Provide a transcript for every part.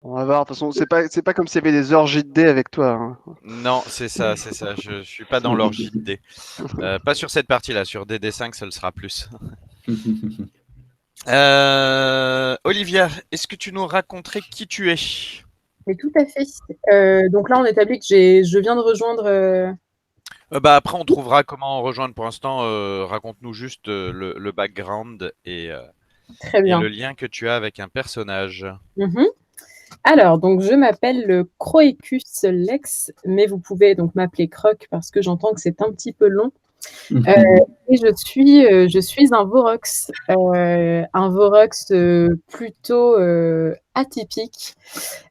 On va voir. De toute façon, c'est pas comme s'il y avait des orgies de dés avec toi, hein. Non, c'est ça, c'est ça. Je suis pas dans l'orgie de dés. Pas sur cette partie-là. Sur DD5, ça le sera plus. Olivia, est-ce que tu nous raconterais qui tu es? Mais tout à fait. Donc là, on établit que je viens de rejoindre. Bah après, on trouvera comment rejoindre. Pour l'instant, raconte-nous juste le background Très et bien. le lien que tu as avec un personnage. Mhm. Alors, donc je m'appelle Croecus Lex, mais vous pouvez donc m'appeler Croc parce que j'entends que c'est un petit peu long. Et je suis un Vorox plutôt atypique.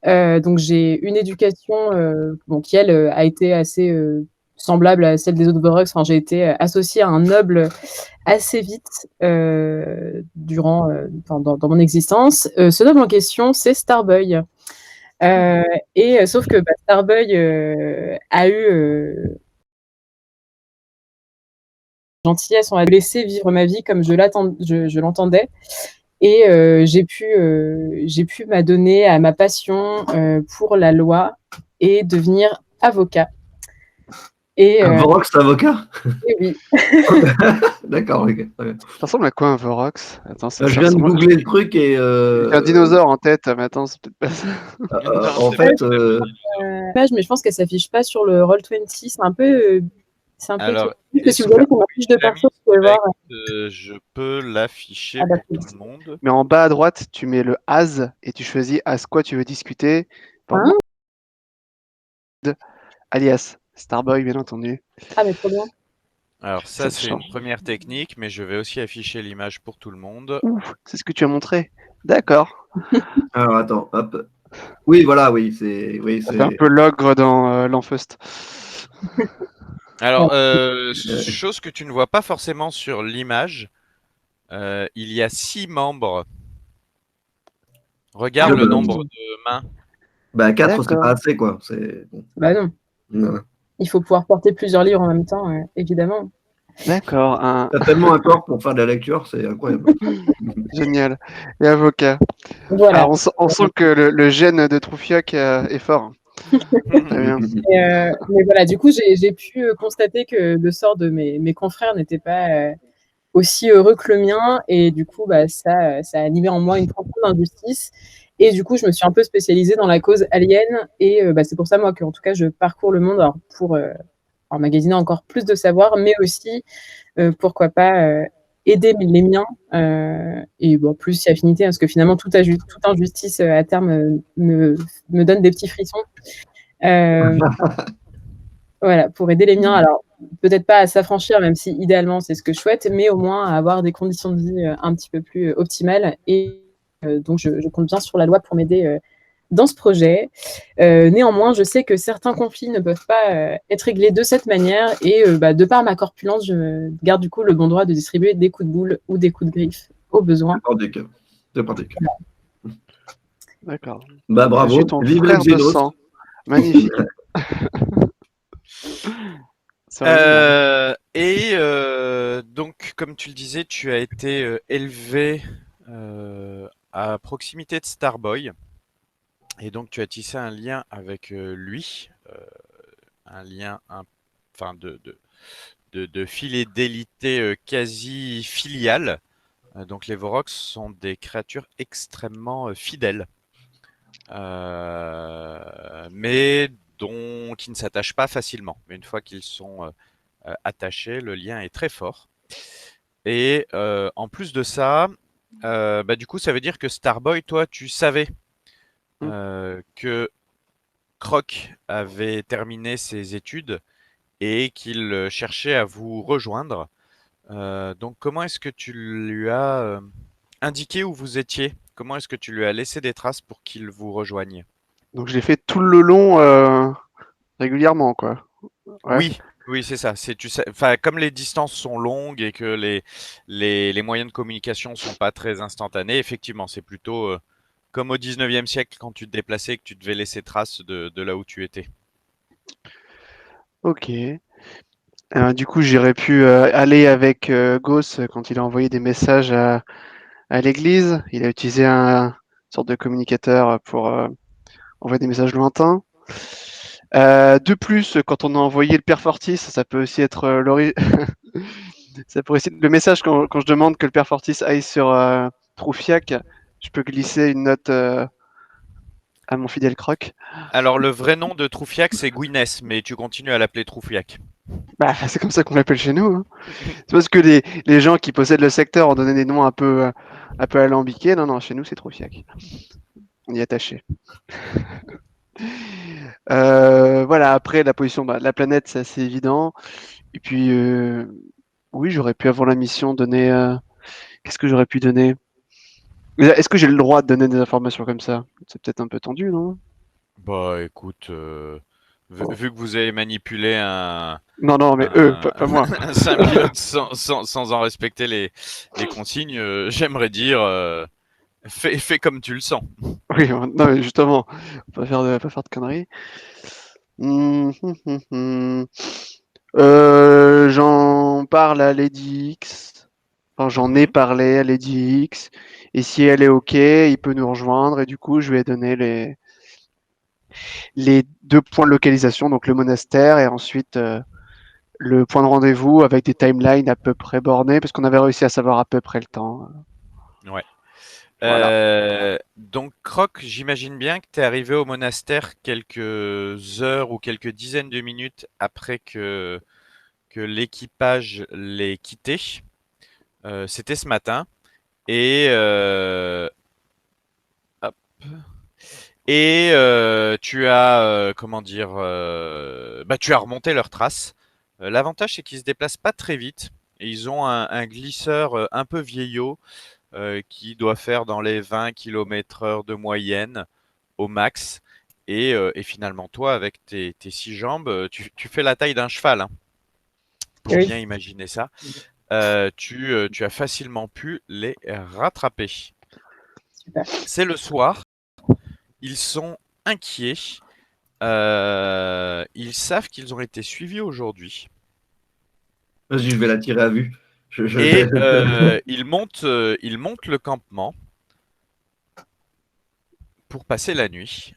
Donc j'ai une éducation qui elle a été assez semblable à celle des autres Vorox. Enfin, j'ai été associée à un noble assez vite dans mon existence. Ce noble en question, c'est Starboy. Sauf que Starboy a eu gentillesse, on va laisser vivre ma vie comme je l'entendais. Et j'ai pu m'adonner à ma passion pour la loi et devenir avocat. Un Vorox avocat? Et oui. D'accord, ok. Ça ressemble à quoi un Vorox? Attends, Je viens de googler le truc et. J'ai un dinosaure en tête, mais attends, c'est peut-être pas ça. En fait. Mais je pense qu'elle s'affiche pas sur le Roll20. C'est un peu. Alors, si vous avez pour ma fiche de perso, vous pouvez voir. Je peux l'afficher bah, pour tout le monde. Mais en bas à droite, tu mets le as et tu choisis as quoi tu veux discuter. Hein Alias Starboy, bien entendu. Ah, mais trop bien. Alors ça, c'est une première technique, mais je vais aussi afficher l'image pour tout le monde. Ouf, c'est ce que tu as montré. D'accord. Alors attends, hop. Oui, voilà, oui, c'est un peu l'ogre dans l'Enfeust. Alors, chose que tu ne vois pas forcément sur l'image, il y a 6 membres. Regarde le nombre de mains. Bah 4, c'est pas assez, quoi. Bah non. Voilà. Il faut pouvoir porter plusieurs livres en même temps, évidemment. D'accord. T'as tellement un corps pour faire de la lecture, c'est incroyable. Génial. Et avocat. Voilà. Alors, on sent que le gène de Troufiac est fort. Très bien. Mais voilà, du coup, j'ai pu constater que le sort de mes confrères n'était pas aussi heureux que le mien. Et du coup, ça a animé en moi une profonde injustice. Et du coup, je me suis un peu spécialisée dans la cause alien. Et c'est pour ça, moi, qu'en tout cas, je parcours le monde pour emmagasiner encore plus de savoir, mais aussi, pourquoi pas, aider les miens. Et plus si affinité, parce que finalement, toute injustice à terme me donne des petits frissons. Voilà, pour aider les miens. Alors, peut-être pas à s'affranchir, même si idéalement c'est ce que je souhaite, mais au moins à avoir des conditions de vie un petit peu plus optimales. Et donc, je compte bien sur la loi pour m'aider dans ce projet. Néanmoins, je sais que certains conflits ne peuvent pas être réglés de cette manière. Et de par ma corpulence, je garde du coup le bon droit de distribuer des coups de boule ou des coups de griffe au besoin. D'accord. Bah bravo, Je suis ton vive frère de l'Exynos. sang. Magnifique. Donc, comme tu le disais, tu as été élevé à proximité de Starboy. Et donc, tu as tissé un lien avec lui, un lien de fidélité quasi filiale. Donc, les Vorox sont des créatures extrêmement fidèles, mais qui ne s'attachent pas facilement. Mais une fois qu'ils sont attachés, le lien est très fort. Et en plus de ça, du coup, ça veut dire que Starboy, toi, tu savais que Croc avait terminé ses études et qu'il cherchait à vous rejoindre. Donc, comment est-ce que tu lui as indiqué où vous étiez? Comment est-ce que tu lui as laissé des traces pour qu'il vous rejoigne? Donc, je l'ai fait tout le long régulièrement, quoi. Ouais. Oui, c'est ça. Comme les distances sont longues et que les moyens de communication sont pas très instantanés, effectivement, c'est plutôt comme au 19e siècle quand tu te déplaçais et que tu devais laisser trace de là où tu étais. Ok. Du coup, j'aurais pu aller avec Gauss quand il a envoyé des messages à l'église. Il a utilisé une sorte de communicateur pour envoyer des messages lointains. De plus, quand on a envoyé le Père Fortis, ça peut aussi être ça pourrait aussi... Le message quand je demande que le Père Fortis aille sur Troufiac, je peux glisser une note à mon fidèle Croc. Alors, le vrai nom de Troufiac, c'est Gwyneth, mais tu continues à l'appeler Troufiac. Bah, c'est comme ça qu'on l'appelle chez nous. Hein. C'est parce que les gens qui possèdent le secteur ont donné des noms un peu alambiqués. Non, chez nous, c'est Troufiac. On y est attaché. Voilà, après, la position de la planète, c'est assez évident. Et puis, oui, j'aurais pu, avant la mission, donner... Qu'est-ce que j'aurais pu donner? Est-ce que j'ai le droit de donner des informations comme ça? C'est peut-être un peu tendu, non? Bah, écoute, vu que vous avez manipulé Non, mais eux, pas moi. un symbiote sans en respecter les consignes, j'aimerais dire, fais comme tu le sens. Oui, non, mais justement, pas faire de conneries. J'en parle à Lady X. Enfin, j'en ai parlé à Lady X. Et si elle est OK, il peut nous rejoindre. Et du coup, je lui ai donné les 2 points de localisation, donc le monastère et ensuite le point de rendez-vous avec des timelines à peu près bornées, parce qu'on avait réussi à savoir à peu près le temps. Ouais. Voilà. Donc, Croc, j'imagine bien que tu es arrivé au monastère quelques heures ou quelques dizaines de minutes après que l'équipage l'ait quitté. C'était ce matin. Et, hop. Et tu as, comment dire, tu as remonté leurs traces. L'avantage, c'est qu'ils se déplacent pas très vite. Et ils ont un glisseur un peu vieillot qui doit faire dans les 20 km/h de moyenne au max. Et finalement, toi, avec tes 6 jambes, tu fais la taille d'un cheval, hein, pour Oui. bien imaginer ça. Tu as facilement pu les rattraper. Super. C'est le soir. Ils sont inquiets. Ils savent qu'ils ont été suivis aujourd'hui. Vas-y, je vais la tirer à vue. Et ils montent le campement pour passer la nuit.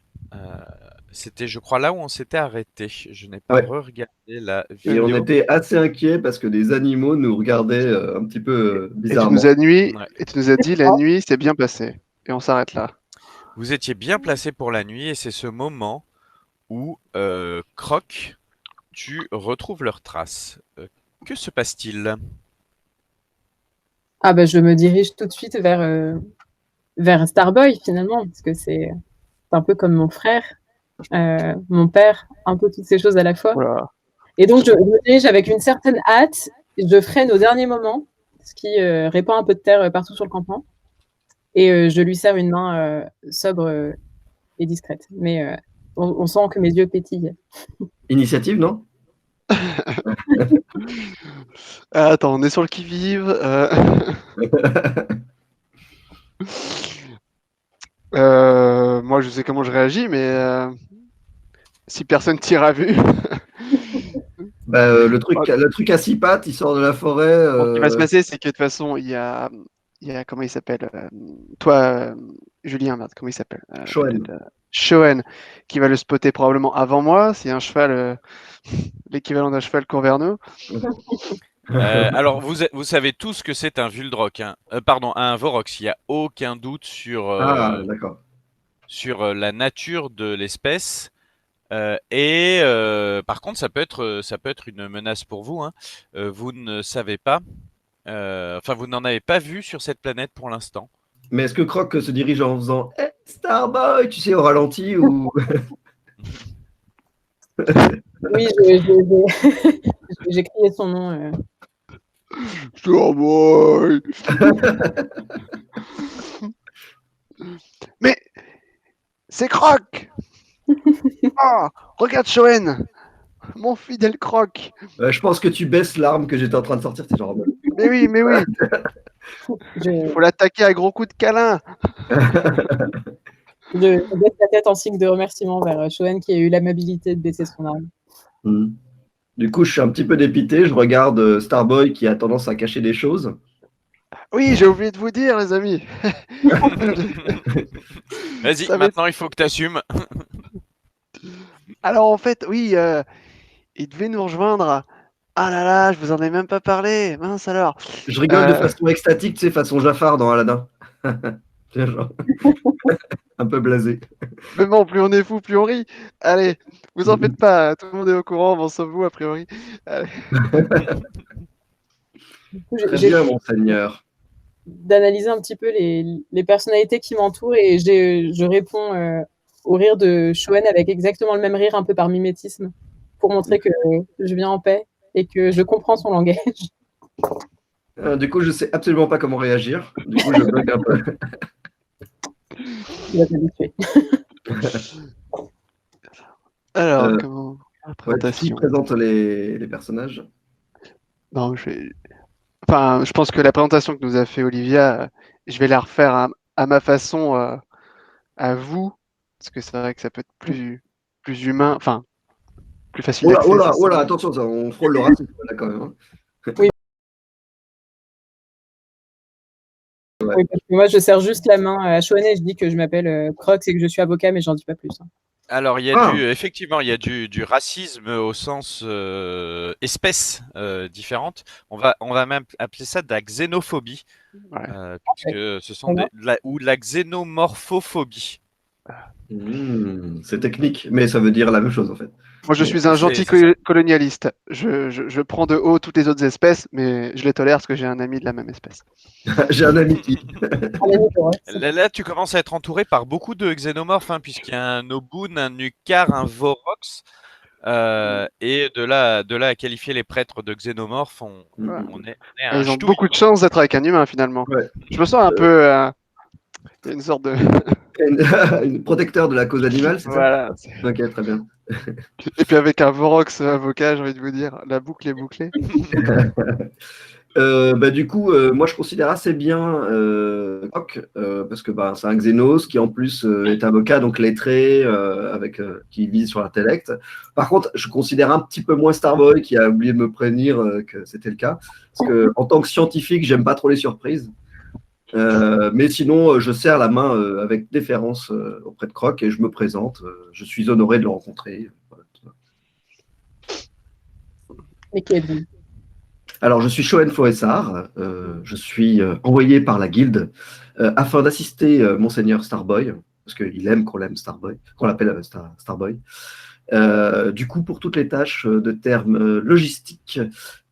C'était, je crois, là où on s'était arrêté. Je n'ai pas Ouais. regardé la Et on vidéo. était assez inquiets parce que des animaux nous regardaient un petit peu Et tu bizarrement. nous as dit la nuit s'est bien passée. Et on s'arrête là. Vous étiez bien placé pour la nuit et c'est ce moment où, Croc, tu retrouves leurs traces. Que se passe-t-il? Ah bah je me dirige tout de suite vers Starboy finalement, parce que c'est un peu comme mon frère, mon père, un peu toutes ces choses à la fois. Voilà. Et donc je me dirige avec une certaine hâte, je freine au dernier moment, ce qui répand un peu de terre partout sur le campement, et je lui serre une main sobre et discrète. Mais on sent que mes yeux pétillent. Initiative, non? Attends, on est sur le qui-vive. Moi, je sais comment je réagis, mais si personne tire à vue. Le truc à 6 pattes, il sort de la forêt. Ce qui va se passer, c'est que de toute façon, il y a comment il s'appelle toi, Julien, merde, comment il s'appelle Shoen, qui va le spotter probablement avant moi. C'est un cheval, l'équivalent d'un cheval court vers nous. Alors, vous savez tous que c'est un Vuldroc, hein. Pardon, un Vorox. Il n'y a aucun doute sur, d'accord. sur la nature de l'espèce. Par contre, ça peut être une menace pour vous, hein. Vous ne savez pas. Enfin, vous n'en avez pas vu sur cette planète pour l'instant. Mais est-ce que Croc se dirige en faisant hey, Starboy, tu sais, au ralenti ou... Oui, j'ai crié son nom. Starboy. Mais c'est Croc. Ah, regarde Shoen, mon fidèle Croc. Je pense que tu baisses l'arme que j'étais en train de sortir. C'est genre... Mais oui. Faut l'attaquer à gros coups de câlin. Je baisse la tête en signe de remerciement vers Shoen qui a eu l'amabilité de baisser son arme. Du coup, je suis un petit peu dépité. Je regarde Starboy qui a tendance à cacher des choses. Oui, j'ai oublié de vous dire, les amis. Vas-y, maintenant il faut que tu assumes. Alors en fait, oui, il devait nous rejoindre. Ah là là, je vous en ai même pas parlé. Mince alors. Je rigole de Euh, façon extatique, tu sais, façon Jafar dans Aladdin. Tiens, genre, un peu blasé. mais bon, plus on est fou, plus on rit. Allez, vous en faites pas. Tout le monde est au courant, bon, sauf vous a priori. Allez. Du coup, Très j'ai bien, pris monseigneur. d'analyser un petit peu les personnalités qui m'entourent et je réponds au rire de Shoen avec exactement le même rire, un peu par mimétisme, pour montrer que je viens en paix et que je comprends son langage. Du coup, je sais absolument pas comment réagir. Du coup, je bug un peu. Il va s'habituer. Alors, Euh, comment la ouais, qui présentation? présente les personnages? Non, enfin, je pense que la présentation que nous a fait Olivia, je vais la refaire à ma façon, à vous, parce que c'est vrai que ça peut être plus humain, enfin, plus facile Oh là, oh d'accès, là, c'est oh ça. là, attention, ça, on frôle le racisme là quand même. Hein. Oui. Ouais. Oui, parce que moi, je serre juste la main à Shoen et je dis que je m'appelle Crocs et que je suis avocat, mais j'en dis pas plus. Hein. Alors, Ah, effectivement, il y a du racisme au sens espèce différente. On va même appeler ça de la xénophobie, Ouais. puisque ce sont ou de la xénomorphophobie. c'est technique, mais ça veut dire la même chose en fait. Moi, je Mais, suis un gentil C'est ça. colonialiste. Je prends de haut toutes les autres espèces, mais je les tolère parce que j'ai un ami de la même espèce. j'ai un ami qui. Là, tu commences à être entouré par beaucoup de xénomorphes, hein, puisqu'il y a un Obun, un Nucar, un Vorox. Et de là à qualifier les prêtres de xénomorphes, Voilà. on est à Et un ils ont ch'touille. beaucoup de chance d'être avec un humain, finalement. Ouais. Je me sens un peu... il y a une sorte de... Une protecteur de la cause animale, c'est ça? Voilà. Ok, très bien. Et puis avec un Vorox avocat, j'ai envie de vous dire, la boucle est bouclée. Bah, du coup, moi je considère assez bien Koch, parce que bah, c'est un Xénos qui en plus est avocat, donc lettré, qui vise sur l'intellect. Par contre, je considère un petit peu moins Starboy qui a oublié de me prévenir que c'était le cas. Parce que en tant que scientifique, j'aime pas trop les surprises. Mais sinon, je serre la main avec déférence auprès de Croc et je me présente. Je suis honoré de le rencontrer. Voilà. Mais qui êtes-vous? Alors, je suis Shoen Foessard, je suis envoyé par la guilde afin d'assister Monseigneur Starboy, parce qu'il aime qu'on l'aime Starboy, qu'on l'appelle Starboy. Du coup, pour toutes les tâches de termes logistiques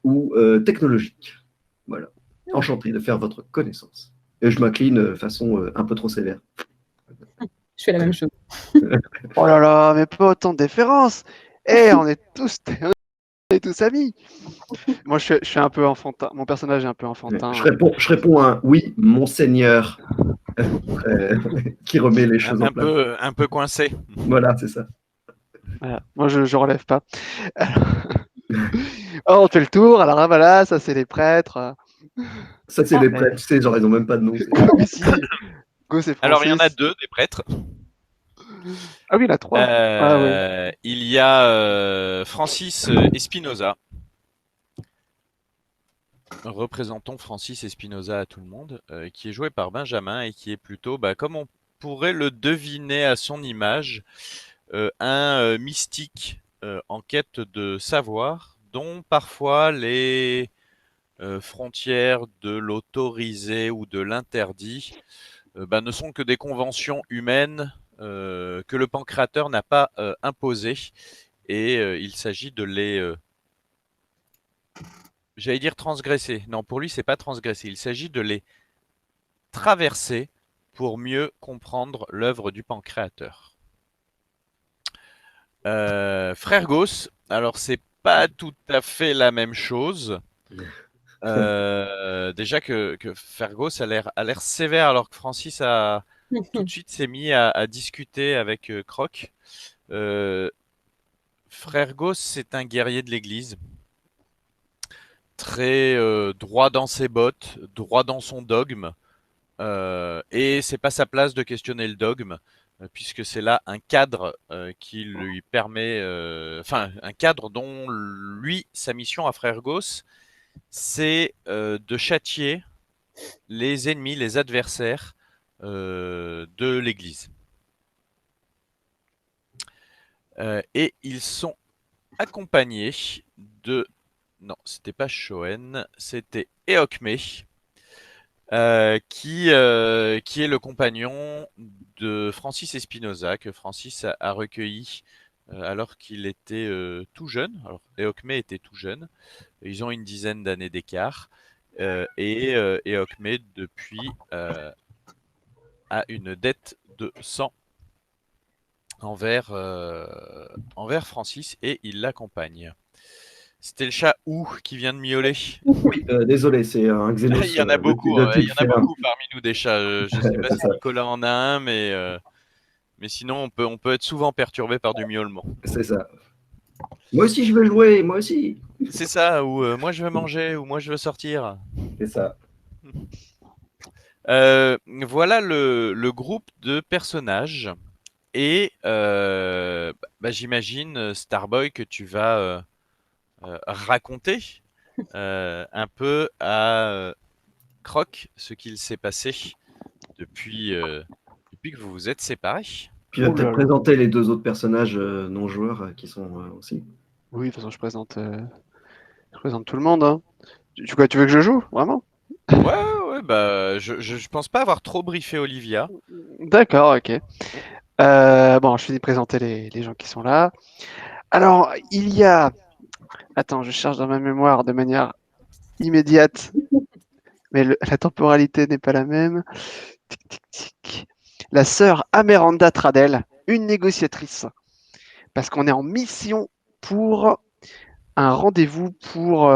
ou technologiques. Voilà. Enchanté de faire votre connaissance. Et je m'incline de façon un peu trop sévère. Je fais la même chose. Oh là là, mais pas autant de déférence. Eh, on est tous amis. Moi, je suis un peu enfantin. Mon personnage est un peu enfantin. Je réponds à un oui, Monseigneur, qui remet les choses en place. Un peu coincé. Voilà, c'est ça. Voilà. Moi, je relève pas. Alors... Oh, on fait le tour. Alors, voilà, ça, c'est les prêtres. Ça, c'est les Mais... prêtres, tu sais, genre, ils ont même pas de nom. Mais si, Go, c'est Alors, il y en a Francis. deux, des prêtres. Ah oui, il y en a trois. Ah oui. Il y a Francis Espinoza. Représentons Francis Espinoza à tout le monde, qui est joué par Benjamin et qui est plutôt, bah, comme on pourrait le deviner à son image, un mystique en quête de savoir, dont parfois les frontières de l'autorisé ou de l'interdit bah, ne sont que des conventions humaines que le pancréateur n'a pas imposées, et il s'agit de les j'allais dire transgresser. Non, pour lui, c'est pas transgresser. Il s'agit de les traverser pour mieux comprendre l'œuvre du pancréateur. Frère Gauss, alors c'est pas tout à fait la même chose. Déjà que Fergos a l'air sévère, alors que Francis a tout de suite s'est mis à discuter avec Croc. Frère Gauss, c'est un guerrier de l'Église, très droit dans ses bottes, droit dans son dogme, et c'est pas sa place de questionner le dogme, puisque c'est là un cadre qui lui permet, enfin un cadre dont lui, sa mission à Frère Gauss, c'est de châtier les ennemis, les adversaires de l'Église. Et ils sont accompagnés de... Non, c'était pas Shoen, c'était Eokme, qui est le compagnon de Francis Espinosa, que Francis a recueilli alors qu'il était tout jeune. Alors, Eokme était tout jeune. Ils ont une dizaine d'années d'écart. Et Eokme, depuis, a une dette de sang envers Francis et il l'accompagne. C'était le chat Ou qui vient de miauler. Oui, désolé, c'est un Xenos. Il y en a beaucoup, de hein, il type y en a félin. beaucoup parmi nous des chats. Je sais pas C'est si ça. Nicolas en a un, mais sinon on peut être souvent perturbé par du miaulement. C'est ça. Moi aussi, je veux jouer, moi aussi. C'est ça, ou moi je veux manger, ou moi je veux sortir. C'est ça. Voilà le groupe de personnages. Et j'imagine, Starboy, que tu vas raconter un peu à Croc ce qu'il s'est passé depuis, depuis que vous vous êtes séparés. Puis il va Oh là peut-être là. présenter les deux autres personnages non joueurs qui sont aussi. Oui, de toute façon, je présente tout le monde. Hein. Quoi, tu veux que je joue? Vraiment? Ouais, bah, je pense pas avoir trop briefé Olivia. D'accord, ok. Bon, je finis de présenter les gens qui sont là. Alors, il y a... Attends, je cherche dans ma mémoire de manière immédiate, mais la temporalité n'est pas la même. Tic, tic, tic. La sœur Ameranda Tradel, une négociatrice. Parce qu'on est en mission pour un rendez-vous pour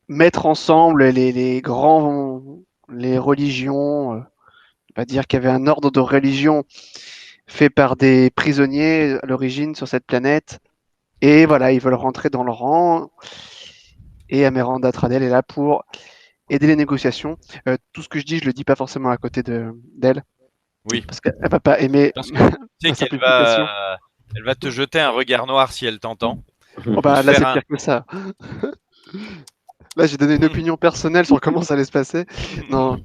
mettre ensemble les religions. On va dire qu'il y avait un ordre de religion fait par des prisonniers à l'origine sur cette planète. Et voilà, ils veulent rentrer dans le rang. Et Ameranda Tradel est là pour aider les négociations. Tout ce que je dis, je le dis pas forcément à côté d'elle. Oui, Parce qu'elle va pas aimer parce que tu sais ma qu'elle simplification. elle va te jeter un regard noir si elle t'entend. Oh bah Te là, faire c'est un... pire que ça. Là, j'ai donné une opinion personnelle sur comment ça allait se passer. Non,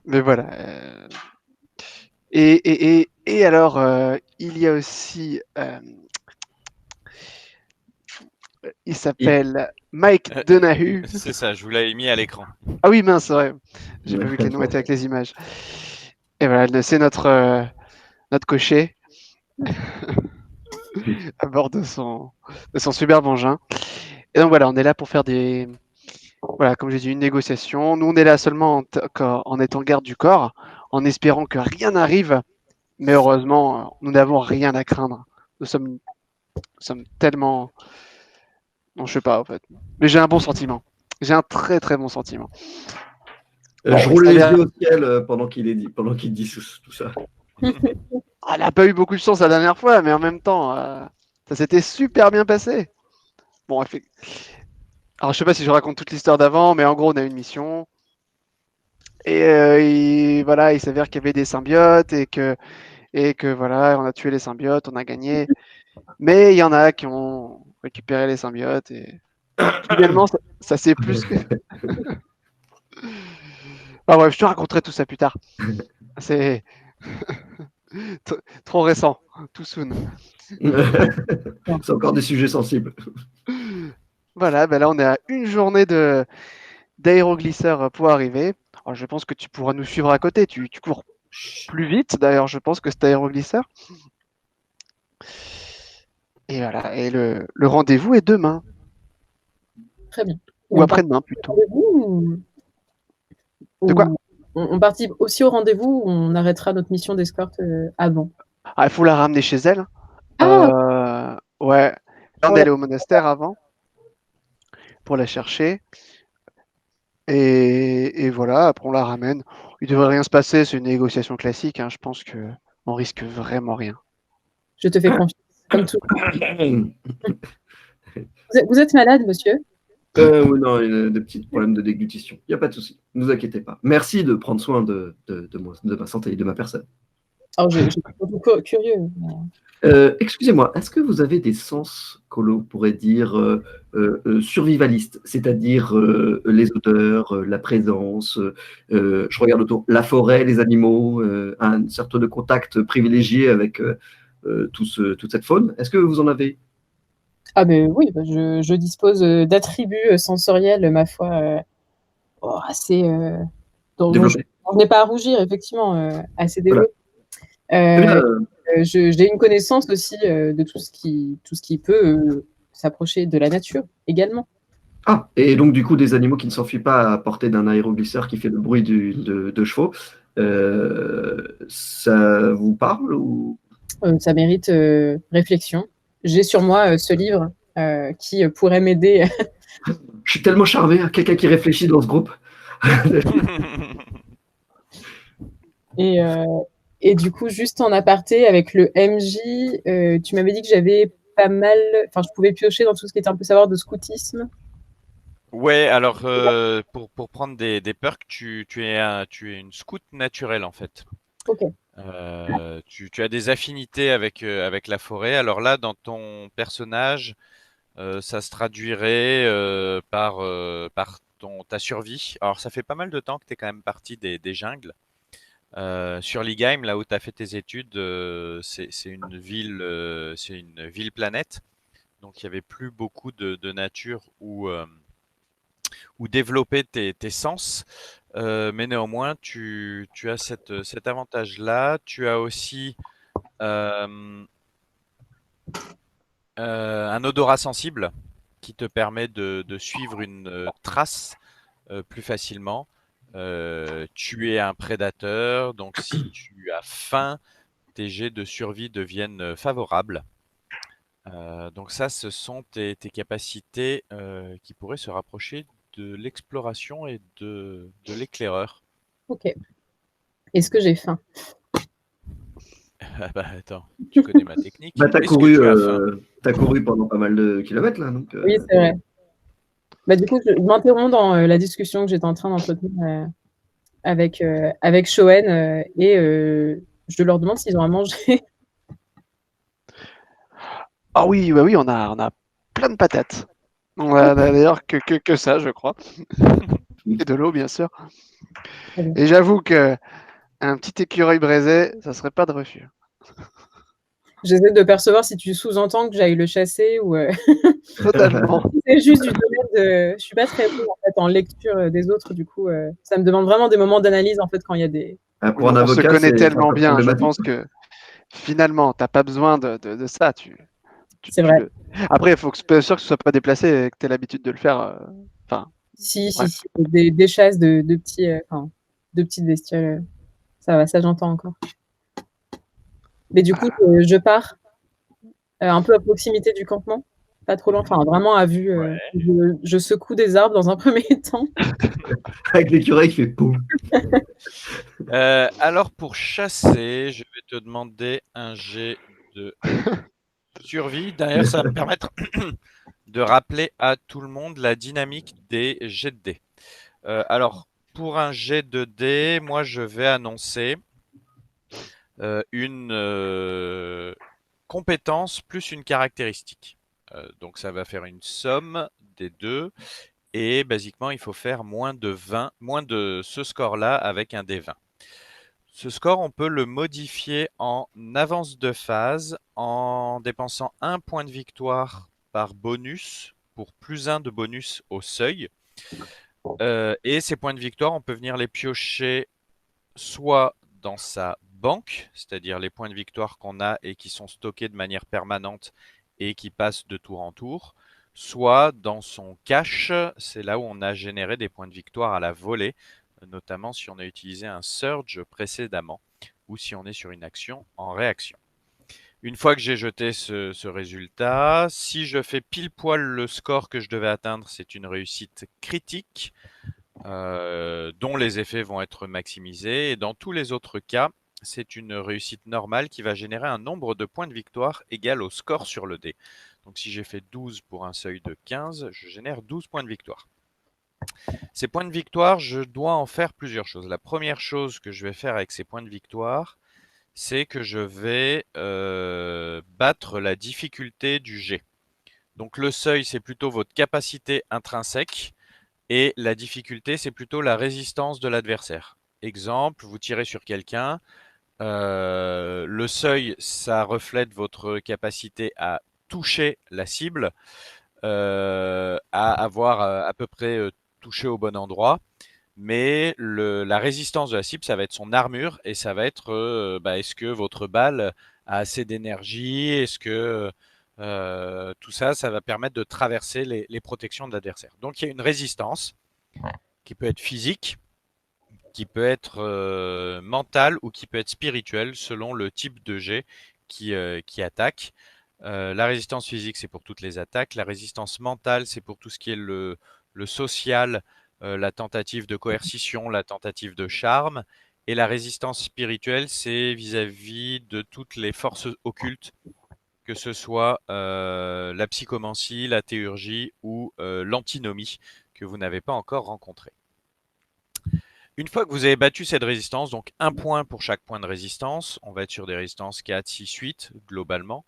mais voilà. Et alors, il y a aussi, il s'appelle Mike Donahue. C'est ça, je vous l'avais mis à l'écran. Ah oui, mince, c'est vrai. J'ai pas vu que les noms étaient avec les images. Et voilà, c'est notre cocher à bord de son superbe engin. Et donc voilà, on est là pour faire voilà, comme j'ai dit, une négociation. Nous, on est là seulement en étant garde du corps, en espérant que rien n'arrive. Mais heureusement, nous n'avons rien à craindre. Nous sommes tellement... Non, je sais pas, en fait. Mais j'ai un bon sentiment. J'ai un très, très bon sentiment. Bon, Je il roule les s'avère- yeux au ciel pendant qu'il dit tout ça. Ah, elle n'a pas eu beaucoup de chance la dernière fois, mais en même temps, ça s'était super bien passé. Bon, alors je sais pas si je raconte toute l'histoire d'avant, mais en gros, on a une mission. Et voilà, il s'avère qu'il y avait des symbiotes et que voilà, on a tué les symbiotes, on a gagné. Mais il y en a qui ont récupéré les symbiotes et finalement, ça c'est plus que. Ah bref, je te raconterai tout ça plus tard. C'est trop récent, tout soon. C'est encore des sujets sensibles. Voilà, ben là on est à une journée d'aéroglisseur pour arriver. Alors, je pense que tu pourras nous suivre à côté. Tu cours plus vite d'ailleurs, je pense que cet aéroglisseur. Et voilà, et le rendez-vous est demain. Très bien. Ou après-demain plutôt. De quoi? On participe aussi au rendez-vous ou on arrêtera notre mission d'escorte avant? Ah, il faut la ramener chez elle. Ouais. On est allé au monastère avant pour la chercher. Et voilà, après on la ramène. Il devrait rien se passer, c'est une négociation classique. Hein. Je pense qu'on risque vraiment rien. Je te fais confiance, comme tout. Vous êtes malade, monsieur? Oui, non, il y a des petits problèmes de déglutition. Il n'y a pas de souci. Ne vous inquiétez pas. Merci de prendre soin de moi, de ma santé et de ma personne. Alors, je suis beaucoup curieux. Excusez-moi, est-ce que vous avez des sens que l'on pourrait dire survivalistes, c'est-à-dire les odeurs, la présence, je regarde autour, la forêt, les animaux, un sorte de contact privilégié avec toute cette faune? Est-ce que vous en avez? Ah, mais oui, bah, je dispose d'attributs sensoriels, ma foi, assez, dont je Développé. n'ai pas à rougir, effectivement, assez Voilà. développés. Très bien. J'ai une connaissance aussi de tout ce qui peut s'approcher de la nature également. Ah, et donc du coup, des animaux qui ne s'enfuient pas à portée d'un aéroglisseur qui fait le bruit de chevaux, ça vous parle ou... Ça mérite réflexion. J'ai sur moi ce livre qui pourrait m'aider. Je suis tellement charmé, hein, quelqu'un qui réfléchit dans ce groupe. Et, et du coup, juste en aparté, avec le MJ, tu m'avais dit que j'avais pas mal. Enfin, je pouvais piocher dans tout ce qui était un peu savoir de scoutisme. Ouais, alors pour prendre des perks, tu es une scout naturelle en fait. Ok. Tu as des affinités avec la forêt. Alors là, dans ton personnage, ça se traduirait par ta survie. Alors ça fait pas mal de temps que tu es quand même parti des jungles. Sur l'E-Game, là où tu as fait tes études, c'est une ville planète. Donc il y avait plus beaucoup de nature où développer tes sens. Mais néanmoins, tu as cet avantage-là. Tu as aussi euh, un odorat sensible qui te permet de suivre une trace plus facilement. Tu es un prédateur, donc si tu as faim, tes jets de survie deviennent favorables. Donc ça, ce sont tes capacités qui pourraient se rapprocher de l'exploration et de l'éclaireur. Ok. Est-ce que j'ai faim? Ah bah attends, tu connais ma technique. Bah, Est-ce que tu as faim? t'as couru pendant pas mal de kilomètres là, donc. Oui, c'est vrai. Bah, du coup, je m'interromps dans la discussion que j'étais en train d'entretenir avec Shoen et je leur demande s'ils ont à manger. Ah oui, bah oui, on a plein de patates. On a d'ailleurs que ça, je crois. Et de l'eau, bien sûr. Et j'avoue que un petit écureuil braisé, ça serait pas de refus. J'essaie de percevoir si tu sous-entends que j'aille le chasser ou Totalement. c'est juste du domaine de. Je suis pas très bonne en fait en lecture des autres, du coup, ça me demande vraiment des moments d'analyse en fait quand il y a des. Pour un On se avocat, connaît c'est un tellement peu bien. Je problématique. pense que finalement, t'as pas besoin de ça. C'est vrai. Après, il faut que ce soit sûr que ce soit pas déplacé et que tu aies l'habitude de le faire. Enfin, Si, bref. si, des chasses de petits, enfin, de petites bestioles, ça va, ça j'entends encore. Mais du coup, je pars un peu à proximité du campement, pas trop loin, enfin vraiment à vue. Je secoue des arbres dans un premier temps. Avec l'écureuil qui fait poum. Alors pour chasser, je vais te demander un jet de survie. D'ailleurs, ça va me permettre de rappeler à tout le monde la dynamique des jets de dés. Alors, pour un jet de dés, moi je vais annoncer une compétence plus une caractéristique. Donc ça va faire une somme des deux. Et basiquement, il faut faire moins de ce score-là avec un D20. Ce score, on peut le modifier en avance de phase en dépensant un point de victoire par bonus pour plus 1 de bonus au seuil. Et ces points de victoire, on peut venir les piocher soit dans sa banque, c'est-à-dire les points de victoire qu'on a et qui sont stockés de manière permanente et qui passent de tour en tour, soit dans son cache, c'est là où on a généré des points de victoire à la volée, notamment si on a utilisé un surge précédemment ou si on est sur une action en réaction. Une fois que j'ai jeté ce résultat, si je fais pile poil le score que je devais atteindre, c'est une réussite critique dont les effets vont être maximisés. Et dans tous les autres cas, c'est une réussite normale qui va générer un nombre de points de victoire égal au score sur le dé. Donc si j'ai fait 12 pour un seuil de 15, je génère 12 points de victoire. Ces points de victoire, je dois en faire plusieurs choses. La première chose que je vais faire avec ces points de victoire, c'est que je vais battre la difficulté du jet. Donc le seuil, c'est plutôt votre capacité intrinsèque et la difficulté, c'est plutôt la résistance de l'adversaire. Exemple, vous tirez sur quelqu'un, le seuil, ça reflète votre capacité à toucher la cible, à avoir à peu près touché au bon endroit. Mais la résistance de la cible, ça va être son armure et ça va être est-ce que votre balle a assez d'énergie? Est-ce que tout ça, ça va permettre de traverser les protections de l'adversaire. Donc il y a une résistance qui peut être physique, qui peut être mentale ou qui peut être spirituelle selon le type de jet qui attaque. La résistance physique, c'est pour toutes les attaques. La résistance mentale, c'est pour tout ce qui est le social, la tentative de coercition, la tentative de charme. Et la résistance spirituelle, c'est vis-à-vis de toutes les forces occultes, que ce soit la psychomancie, la théurgie ou l'antinomie, que vous n'avez pas encore rencontré. Une fois que vous avez battu cette résistance, donc un point pour chaque point de résistance, on va être sur des résistances 4, 6, 8 globalement,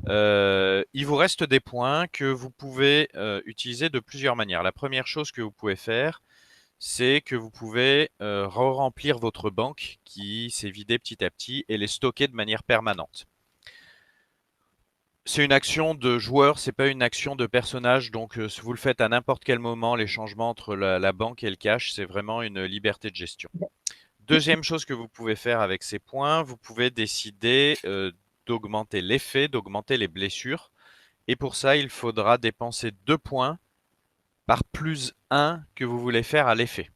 il vous reste des points que vous pouvez utiliser de plusieurs manières. La première chose que vous pouvez faire, c'est que vous pouvez re-remplir votre banque qui s'est vidée petit à petit et les stocker de manière permanente. C'est une action de joueur, c'est pas une action de personnage, donc vous le faites à n'importe quel moment, les changements entre la banque et le cash, c'est vraiment une liberté de gestion. Deuxième chose que vous pouvez faire avec ces points, vous pouvez décider d'augmenter l'effet, d'augmenter les blessures. Et pour ça, il faudra dépenser 2 points par plus 1 que vous voulez faire à l'effet.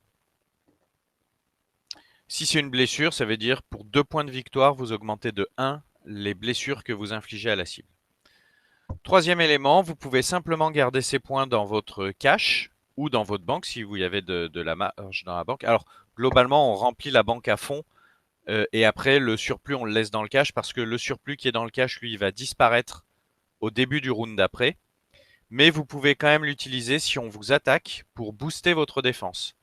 Si c'est une blessure, ça veut dire pour 2 points de victoire, vous augmentez de 1 les blessures que vous infligez à la cible. Troisième élément, vous pouvez simplement garder ces points dans votre cash ou dans votre banque si vous y avez de la marge dans la banque. Alors, globalement, on remplit la banque à fond et après, le surplus, on le laisse dans le cash parce que le surplus qui est dans le cash, lui, il va disparaître au début du round d'après. Mais vous pouvez quand même l'utiliser si on vous attaque pour booster votre défense.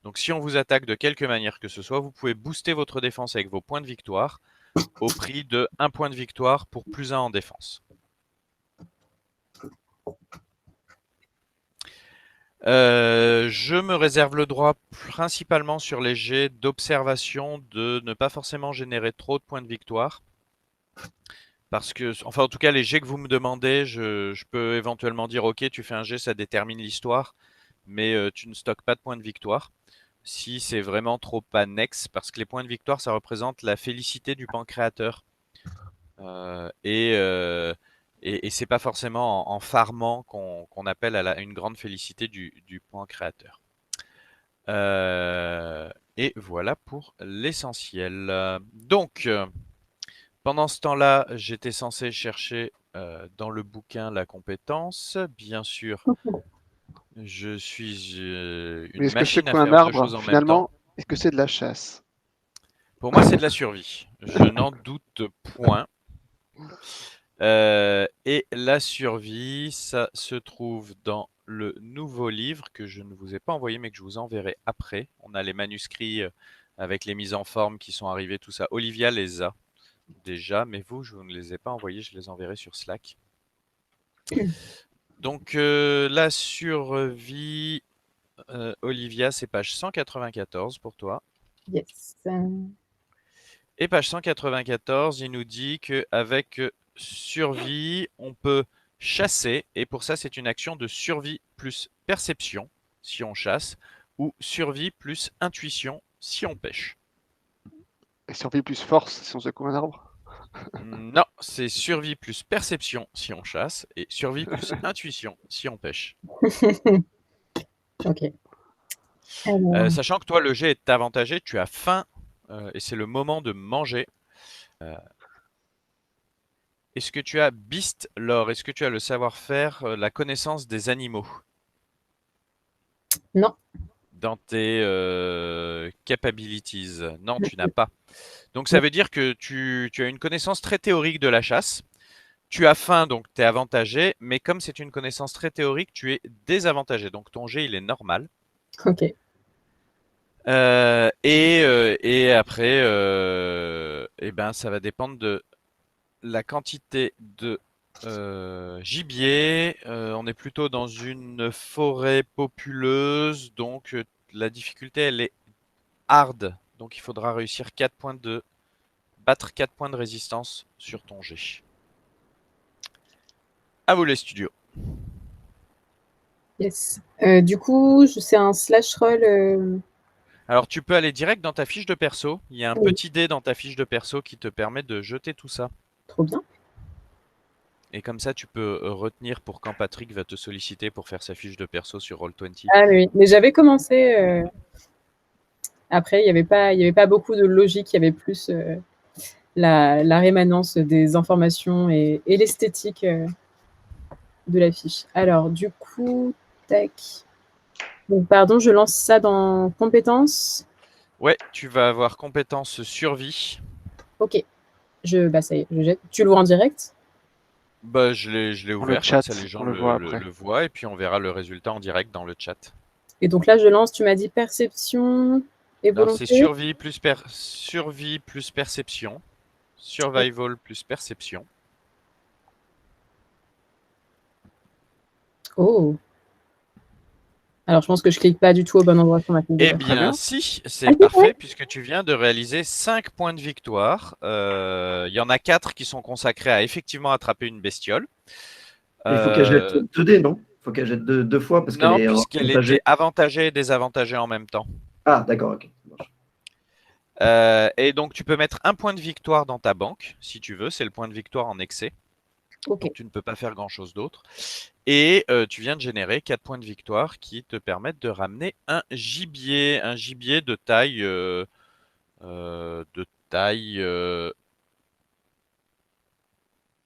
Donc si on vous attaque de quelque manière que ce soit, vous pouvez booster votre défense avec vos points de victoire au prix de 1 point de victoire pour plus 1 en défense. Je me réserve le droit principalement sur les jets d'observation de ne pas forcément générer trop de points de victoire. Parce que, enfin en tout cas les jets que vous me demandez, je peux éventuellement dire ok tu fais un jet, ça détermine l'histoire, mais tu ne stockes pas de points de victoire. Si c'est vraiment trop annexe, parce que les points de victoire ça représente la félicité du pancréateur. Et c'est pas forcément en farmant qu'on appelle à une grande félicité du pancréateur. Et voilà pour l'essentiel. Donc, pendant ce temps-là, j'étais censé chercher dans le bouquin la compétence. Bien sûr, je suis Mais une est-ce que machine à secouer un faire deux choses arbre, en même temps. finalement, est-ce que c'est de la chasse? Pour moi, c'est de la survie. Je n'en doute point. Et la survie, ça se trouve dans le nouveau livre que je ne vous ai pas envoyé, mais que je vous enverrai après. On a les manuscrits avec les mises en forme qui sont arrivés, tout ça. Olivia les a déjà, mais vous, je ne les ai pas envoyés, je les enverrai sur Slack. Donc, la survie, Olivia, c'est page 194 pour toi. Yes. Et page 194, il nous dit qu'avec survie, on peut chasser. Et pour ça, c'est une action de survie plus perception, si on chasse, ou survie plus intuition, si on pêche. Et survie plus force si on secoue un arbre? Non, c'est survie plus perception, si on chasse, et survie plus intuition, si on pêche. Ok. Alors, Sachant que toi, le jet est avantagé, tu as faim, et c'est le moment de manger. Est-ce que tu as Beast Lore? Est-ce que tu as le savoir-faire, la connaissance des animaux non. dans tes capabilities? Non, tu n'as pas. Donc ça veut dire que tu as une connaissance très théorique de la chasse. Tu as faim, donc tu es avantagé, mais comme c'est une connaissance très théorique, tu es désavantagé. Donc ton jet, il est normal. Ok. Et après, Eh ben, ça va dépendre de la quantité de gibier. On est plutôt dans une forêt populeuse, donc la difficulté, elle est hard. Donc il faudra réussir battre 4 points de résistance sur ton jet. À vous les studios. Yes. Du coup, c'est un slash roll. Alors tu peux aller direct dans ta fiche de perso. Il y a un Oui. petit dé dans ta fiche de perso qui te permet de jeter tout ça. Trop bien. Et comme ça, tu peux retenir pour quand Patrick va te solliciter pour faire sa fiche de perso sur Roll20. Ah oui, mais j'avais commencé. Après, il y avait pas beaucoup de logique. Il y avait plus la rémanence des informations et l'esthétique de la fiche. Alors, du coup, tac. Donc, pardon, je lance ça dans compétences. Ouais, tu vas avoir compétence survie. Ok. Ça y est, je jette. Tu l'ouvres en direct? Bah, je l'ai Dans ouvert, le chat, comme ça les gens on le voit après. le voient, et puis on verra le résultat en direct dans le chat. Et donc là, je lance, tu m'as dit perception et Alors c'est volonté. survie plus perception. Survival plus perception. Oh. Alors, je pense que je clique pas du tout au bon endroit sur ma fiche de Eh perso. bien, si, c'est Ah, parfait, ouais. puisque tu viens de réaliser 5 points de victoire. Il y en a 4 qui sont consacrés à effectivement attraper une bestiole. Il faut qu'elle jette 2 dés, non? Il faut qu'elle jette deux fois parce qu'elle Non, est puisqu'elle avantagée. était avantagée et désavantagée en même temps. Ah, d'accord, ok. Et donc, tu peux mettre un point de victoire dans ta banque, si tu veux. C'est le point de victoire en excès. Ok. Donc, tu ne peux pas faire grand-chose d'autre. Et tu viens de générer 4 points de victoire qui te permettent de ramener un gibier de taille,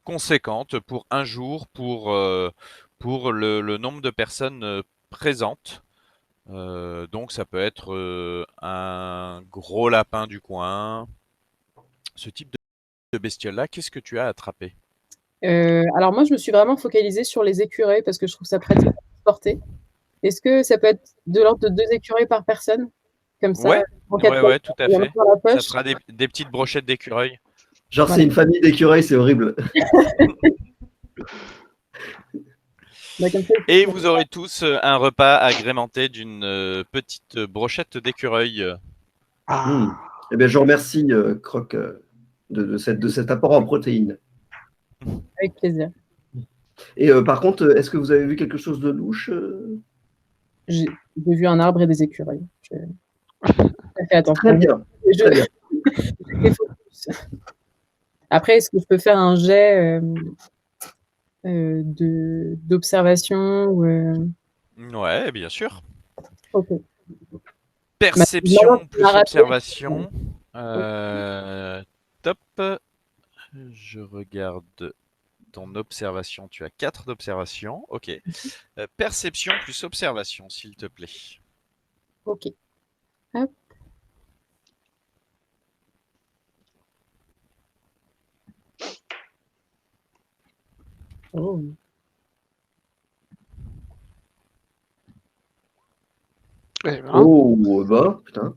conséquente pour un jour, pour le nombre de personnes présentes. Donc, ça peut être un gros lapin du coin. Ce type de bestiole-là, qu'est-ce que tu as attrapé? Alors moi, je me suis vraiment focalisée sur les écureuils parce que je trouve ça pratique à transporter. Est-ce que ça peut être de l'ordre de 2 écureuils par personne? Comme ça, Ouais, en cas de ouais, tout à il y en a fait. dans la Ça poche. fera des petites brochettes d'écureuil. Genre, Voilà. c'est une famille d'écureuils, c'est horrible. Bah, comme ça, Et vous aurez tous un repas agrémenté d'une petite brochette d'écureuil. Eh bien, je vous remercie, Croc, de cet apport en protéines. avec plaisir. Et par contre, est-ce que vous avez vu quelque chose de louche J'ai vu un arbre et des écureuils. Ça fait attention. Très bien. Je- Très bien. Et focus. Après, est-ce que je peux faire un jet d'observation Ouais, bien sûr. Ok. Perception plus raté. observation. Top. Je regarde ton observation. Tu as 4 d'observation. Ok. Perception plus observation, s'il te plaît. Ok. Hop. Oh. Eh ben, Oh, bah, putain.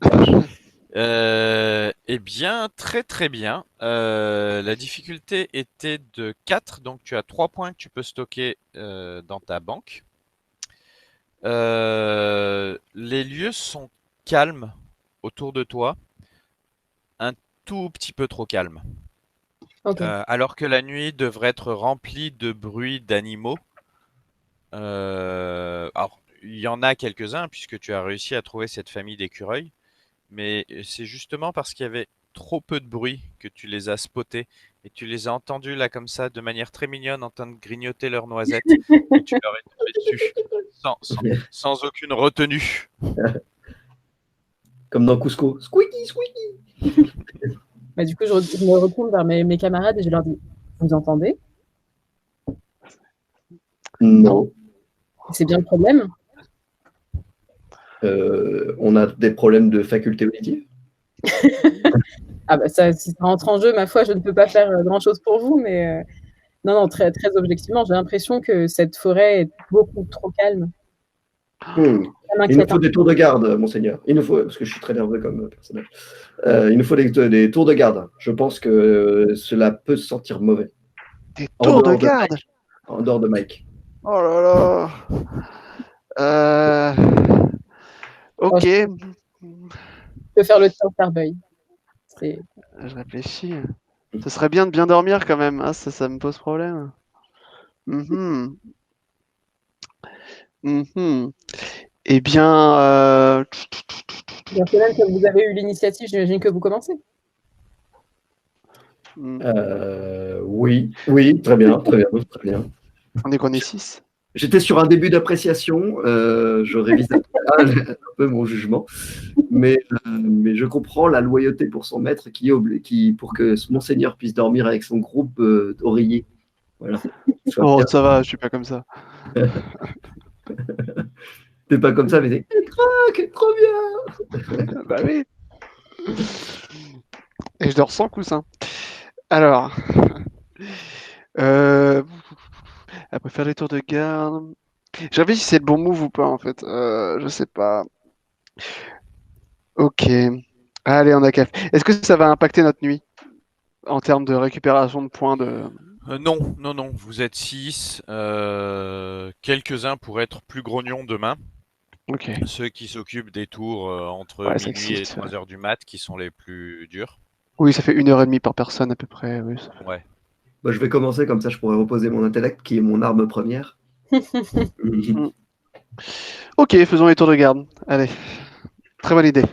Eh bien, très très bien. La difficulté était de 4, donc tu as 3 points que tu peux stocker dans ta banque. Les lieux sont calmes autour de toi, un tout petit peu trop calmes. Ok. Alors que la nuit devrait être remplie de bruits d'animaux. Alors, il y en a quelques-uns puisque tu as réussi à trouver cette famille d'écureuils. Mais c'est justement parce qu'il y avait trop peu de bruit que tu les as spotés et tu les as entendus là comme ça de manière très mignonne en train de grignoter leurs noisettes que tu leur es tombé dessus sans aucune retenue. Comme dans Cusco. Squeaky, squeaky. Bah, du coup, je me retourne vers mes camarades et je leur dis, vous entendez? Non. C'est bien le problème? On a des problèmes de faculté auditive. Ah bah ça, si ça rentre en jeu, ma foi, je ne peux pas faire grand-chose pour vous, mais non, très, très objectivement, j'ai l'impression que cette forêt est beaucoup trop calme. Ça Il nous m'inquiète. faut des tours de garde, monseigneur. Il nous faut, parce que je suis très nerveux comme personnage. Il nous faut des tours de garde. Je pense que cela peut se sentir mauvais. Des En tours de dehors de garde. En dehors de Mike. Oh là là. Ok. Je peux faire le tour Starboy. C'est Je réfléchis. Ce serait bien de bien dormir quand même. Ah, ça me pose problème. Mhm. Mhm. Eh bien, bien que même que vous avez eu l'initiative, j'imagine que vous commencez. Oui, très bien, très bien. On est qu'on est 6. J'étais sur un début d'appréciation, je révise un peu mon jugement, mais je comprends la loyauté pour son maître pour que monseigneur puisse dormir avec son groupe d'oreillers. Voilà. Oh, ça va, je suis pas comme ça. T'es pas comme ça, mais t'es trop bien. Bah oui. Et je dors sans coussin. Alors, après faire les tours de garde. Je réfléchis si c'est le bon move ou pas en fait. Je sais pas. Ok. Allez, on a qu'à. Est-ce que ça va impacter notre nuit en termes de récupération de points de. Non, non, non, vous êtes 6. Quelques-uns pourraient être plus grognons demain. Ok. Ceux qui s'occupent des tours entre Ouais, c'est minuit et six, 3 heures du mat qui sont les plus durs. Oui, ça fait 1h30 par personne à peu près. Oui, ça fait- Ouais. Bah, je vais commencer, comme ça je pourrais reposer mon intellect, qui est mon arme première. Ok, faisons les tours de garde. Allez. Très bonne idée.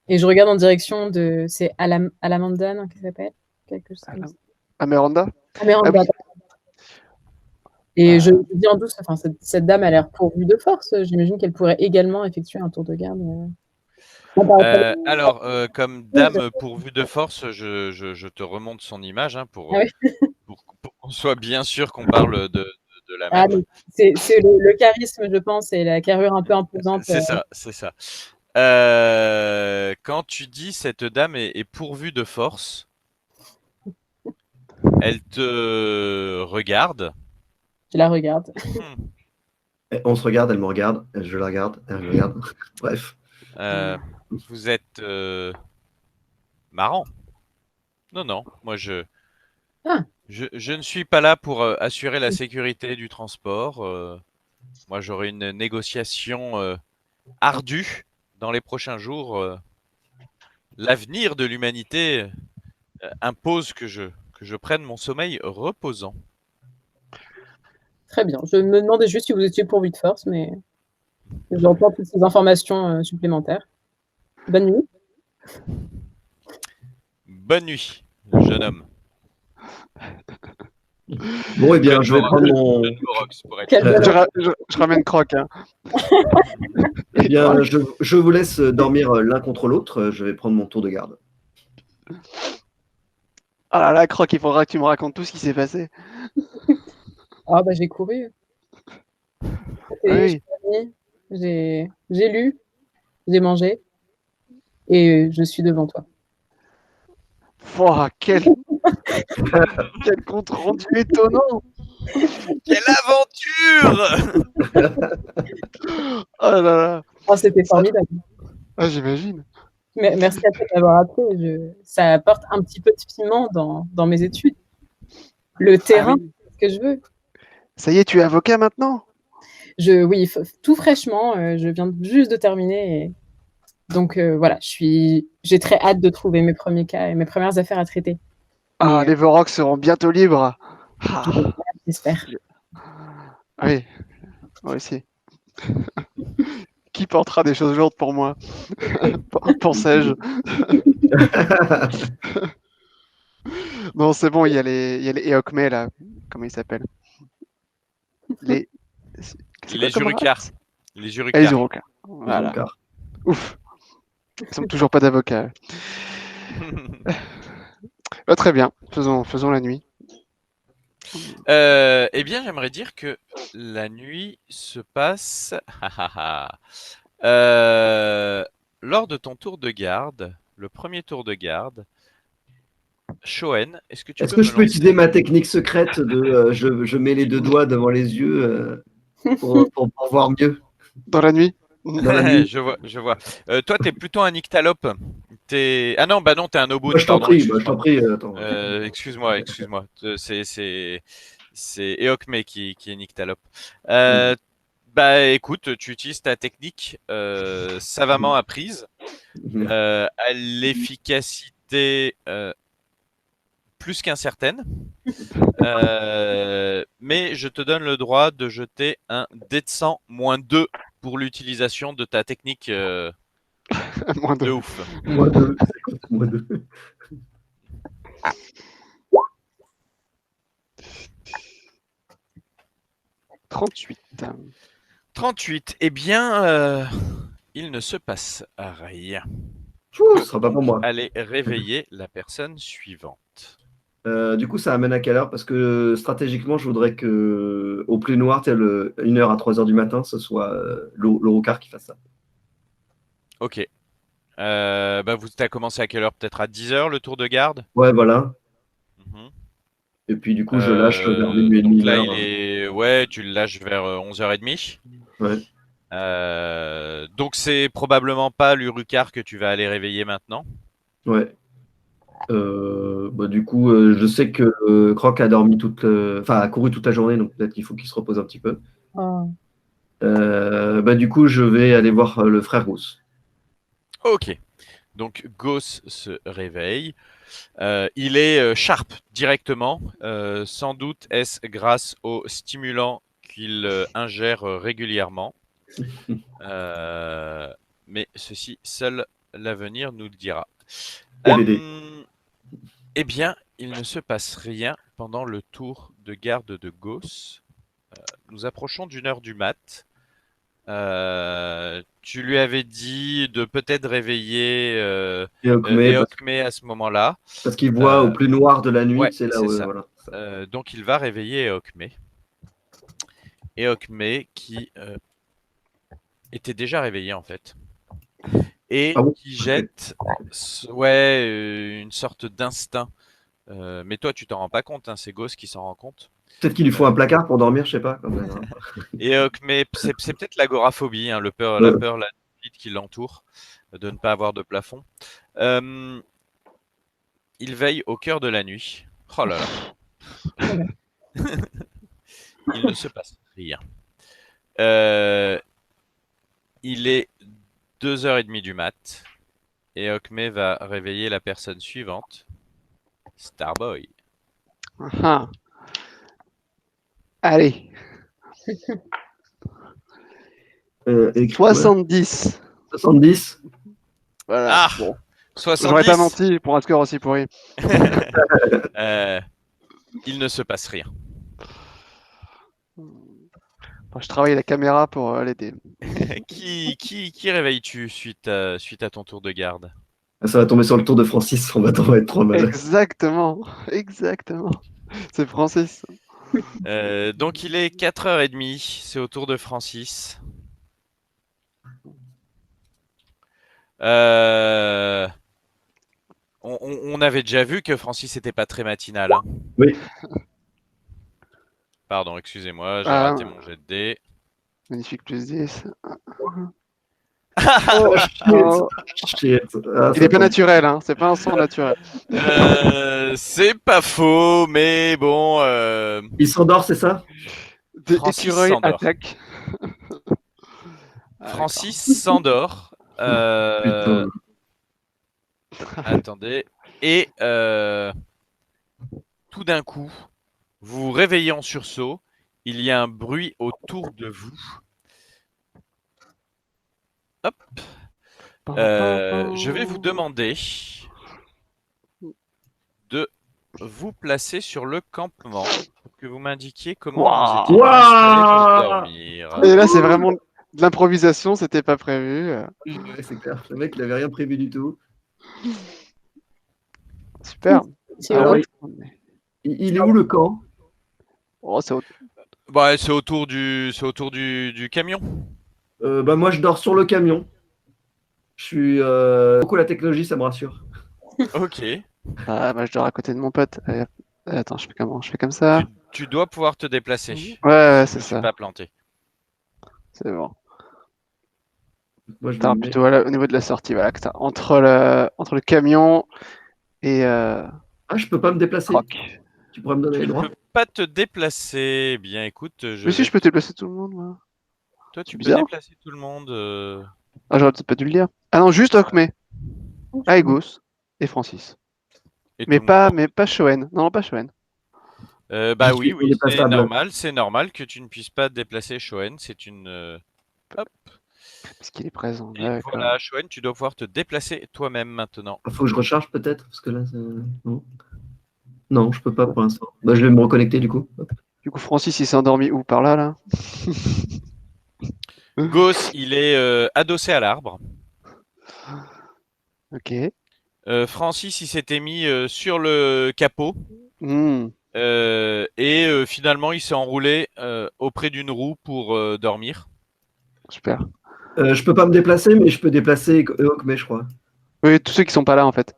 Et je regarde en direction de. C'est Alamanda, non, qu'elle s'appelle quelque chose comme ça. Ameranda. Ameranda. Ah oui. Et je dis en douce, enfin, cette dame a l'air pourvue de force. J'imagine qu'elle pourrait également effectuer un tour de garde. Alors, comme dame pourvue de force, je te remonte son image hein, pour qu'on soit bien sûr qu'on parle de la même. C'est le charisme, je pense, et la carrure un peu imposante. C'est ça, c'est ça. Quand tu dis cette dame est pourvue de force, elle te regarde. Je la regarde. On se regarde, elle me regarde, je la regarde, elle me regarde. Bref. Vous êtes marrant. Non, non, moi je ne suis pas là pour assurer la sécurité du transport. Moi j'aurai une négociation ardue dans les prochains jours. L'avenir de l'humanité impose que je prenne mon sommeil reposant. Très bien. Je me demandais juste si vous étiez pourvu de force, mais j'entends toutes ces informations supplémentaires. Bonne nuit. Bonne nuit, jeune homme. Bon, eh bien, je vais prendre mon. Je ramène Croc. Hein. Eh bien, je vous laisse dormir l'un contre l'autre. Je vais prendre mon tour de garde. Ah là là, Croc, il faudra que tu me racontes tout ce qui s'est passé. Ah bah j'ai couru. Oui. J'ai lu, j'ai mangé et je suis devant toi. Wow, quel compte rendu étonnant. Quelle aventure. Oh là là. Oh, c'était formidable. Ah, j'imagine. Merci à toi d'avoir appelé. Ça apporte un petit peu de piment dans mes études. Le terrain, c'est ce que je veux. Ça y est, tu es avocat maintenant? Oui, tout fraîchement. Je viens juste de terminer. Donc voilà, j'ai très hâte de trouver mes premiers cas et mes premières affaires à traiter. Ah, les Vorox seront bientôt libres. Ah. J'espère. Oui, moi aussi. Qui portera des choses lourdes pour moi? Pensais-je. Non, c'est bon, il y a les Eokmé, là. Comment ils s'appellent? Les Urukars. Les Urukars. Les Urukars. Voilà. Ouf. Ils sont toujours pas d'avocats. Très bien, faisons la nuit. Eh bien, j'aimerais dire que la nuit se passe lors de ton tour de garde, le premier tour de garde. Shoen, est-ce que je peux utiliser ma technique secrète de je mets les deux doigts devant les yeux pour voir mieux? Dans la nuit. Dans la nuit. Je vois, je vois. Toi, t'es plutôt un nyctalope. Ah non, bah non, t'es un Bah, oboun, je t'en pardon, prie, bah, je t'en excuse-moi. prie. Attends. Excuse-moi. C'est Eokme qui est nyctalope. Mm. Bah écoute, tu utilises ta technique savamment apprise Mm. à l'efficacité plus qu'incertaine. Mais je te donne le droit de jeter un dé de 100 moins 2 pour l'utilisation de ta technique Moins de de ouf. Moi deux. Moi deux. 38. 38. Eh bien, il ne se passe rien. Pfff, ce sera pas pour Donc, moi. allez réveiller la personne suivante. Du coup, ça amène à quelle heure? Parce que stratégiquement, je voudrais que au plus noir, 1h à 3h du matin, ce soit le Rocard qui fasse ça. Ok. Bah, vous t'as commencé à quelle heure? Peut-être à 10 heures le tour de garde? Ouais, voilà. Mhm. Et puis, du coup, je lâche vers minuit et demi, Donc une là, heure. il est. Ouais, tu le lâches vers 11h30. Ouais. Donc c'est probablement pas l'Urucar que tu vas aller réveiller maintenant. Ouais. Bah, du coup, je sais que Croc a dormi enfin, a couru toute la journée, donc peut-être qu'il faut qu'il se repose un petit peu. Oh. Bah, du coup, je vais aller voir le frère Rousse. Ok. Donc Gauss se réveille. Il est sharp directement. Sans doute est-ce grâce aux stimulants qu'il ingère régulièrement. Euh, mais ceci, seul l'avenir nous le dira. TBD. Eh bien, il ne se passe rien pendant le tour de garde de Gauss. Nous approchons d'une heure du mat. Tu lui avais dit de peut-être réveiller Et Okme, Eokme à ce moment-là. parce qu'il voit au Euh, plus noir de la nuit, ouais, c'est là c'est où, ça. voilà. Ça. Donc il va réveiller Eokme. Eokme qui était déjà réveillé en fait. Et Ah bon? qui Ok. jette ouais, une sorte d'instinct. Mais toi, tu t'en rends pas compte, hein, c'est Gauss qui s'en rend compte. Peut-être qu'il lui faut un placard pour dormir, je sais pas. Et mais c'est peut-être l'agoraphobie, hein, la Euh, peur, la vide qui l'entoure, de ne pas avoir de plafond. Euh, il veille au cœur de la nuit. Oh là là. Il ne se passe rien. Il est 2h30 du mat. Et Okme va réveiller la personne suivante. Starboy. Ah. Allez. et, ouais. 70. 70. Voilà. Ah, Bon. J'aurais pas 70. menti pour un score aussi pourri. Il ne se passe rien. Enfin, je travaille la caméra pour l'aider. Qui réveilles-tu suite à ton tour de garde? Ça va tomber sur le tour de Francis, on va être trop mal. Exactement. Exactement. C'est Francis. Donc il est 4h30, c'est au tour de Francis. On avait déjà vu que Francis n'était pas très matinal, hein. Oui. Pardon, excusez-moi, j'ai Ah, raté mon jet de dés. magnifique plus 10. Oh, Oh. shit. Ah, Il ça est pas tombe. naturel, hein. C'est pas un son naturel. C'est pas faux, mais bon, Il s'endort, c'est ça? De Francis écureuil s'endort. attaque. Ah, Francis s'endort. Putain. Attendez. Et tout d'un coup, vous vous réveillez en sursaut. Il y a un bruit autour de vous. Hop. Je vais vous demander de vous placer sur le campement pour que vous m'indiquiez comment vous étiez Waouh. installé pour Waouh. dormir. Et là, c'est vraiment de l'improvisation, c'était pas prévu. Ouais, c'est clair. Le mec, il avait rien prévu du tout. Super. C'est Ah, Alors, vrai. il est où le camp? Oh, c'est Bah, c'est autour du camion. Bah, moi, je dors sur le camion. Je suis beaucoup la technologie, ça me rassure. Ok. Ah, bah, je dors à côté de mon pote. Allez, hop. Attends, je fais comment? Je fais comme ça. Tu dois pouvoir te déplacer. Ouais, Je c'est me suis ça. pas planté. C'est bon. Moi, je me T'as mets. plutôt voilà, au niveau de la sortie, voilà, que t'as entre le camion et Ah, je peux pas me déplacer. Croc. Tu pourrais me donner Tu les ne droits? peux pas te déplacer. Eh bien, écoute, je Mais si, vais. je peux déplacer tout le monde, moi. Toi, tu C'est peux bizarre. déplacer tout le monde. Ah, j'aurais peut-être pas dû le dire. Ah non, juste Okme, Aegos et Francis. Et Mais tout le monde. pas Shoen. Non, pas Shoen. Bah Je oui, suis oui, c'est indéplaçable. normal. C'est normal que tu ne puisses pas te déplacer, Shoen. C'est une. Hop. Parce qu'il est présent. Et D'accord. voilà, Shoen, tu dois pouvoir te déplacer toi-même maintenant. Faut que je recharge peut-être, parce que là, non. Non, je peux pas pour l'instant. Bah, je vais me reconnecter du coup. Hop. Du coup, Francis, il s'est endormi où? Par là, là? Gauss, il est adossé à l'arbre. Ok. Francis, il s'était mis sur le capot. Hmm, Et finalement, il s'est enroulé auprès d'une roue pour dormir. super. Je peux pas me déplacer, mais je peux déplacer Okme, je crois. Oui, tous ceux qui sont pas là, en fait.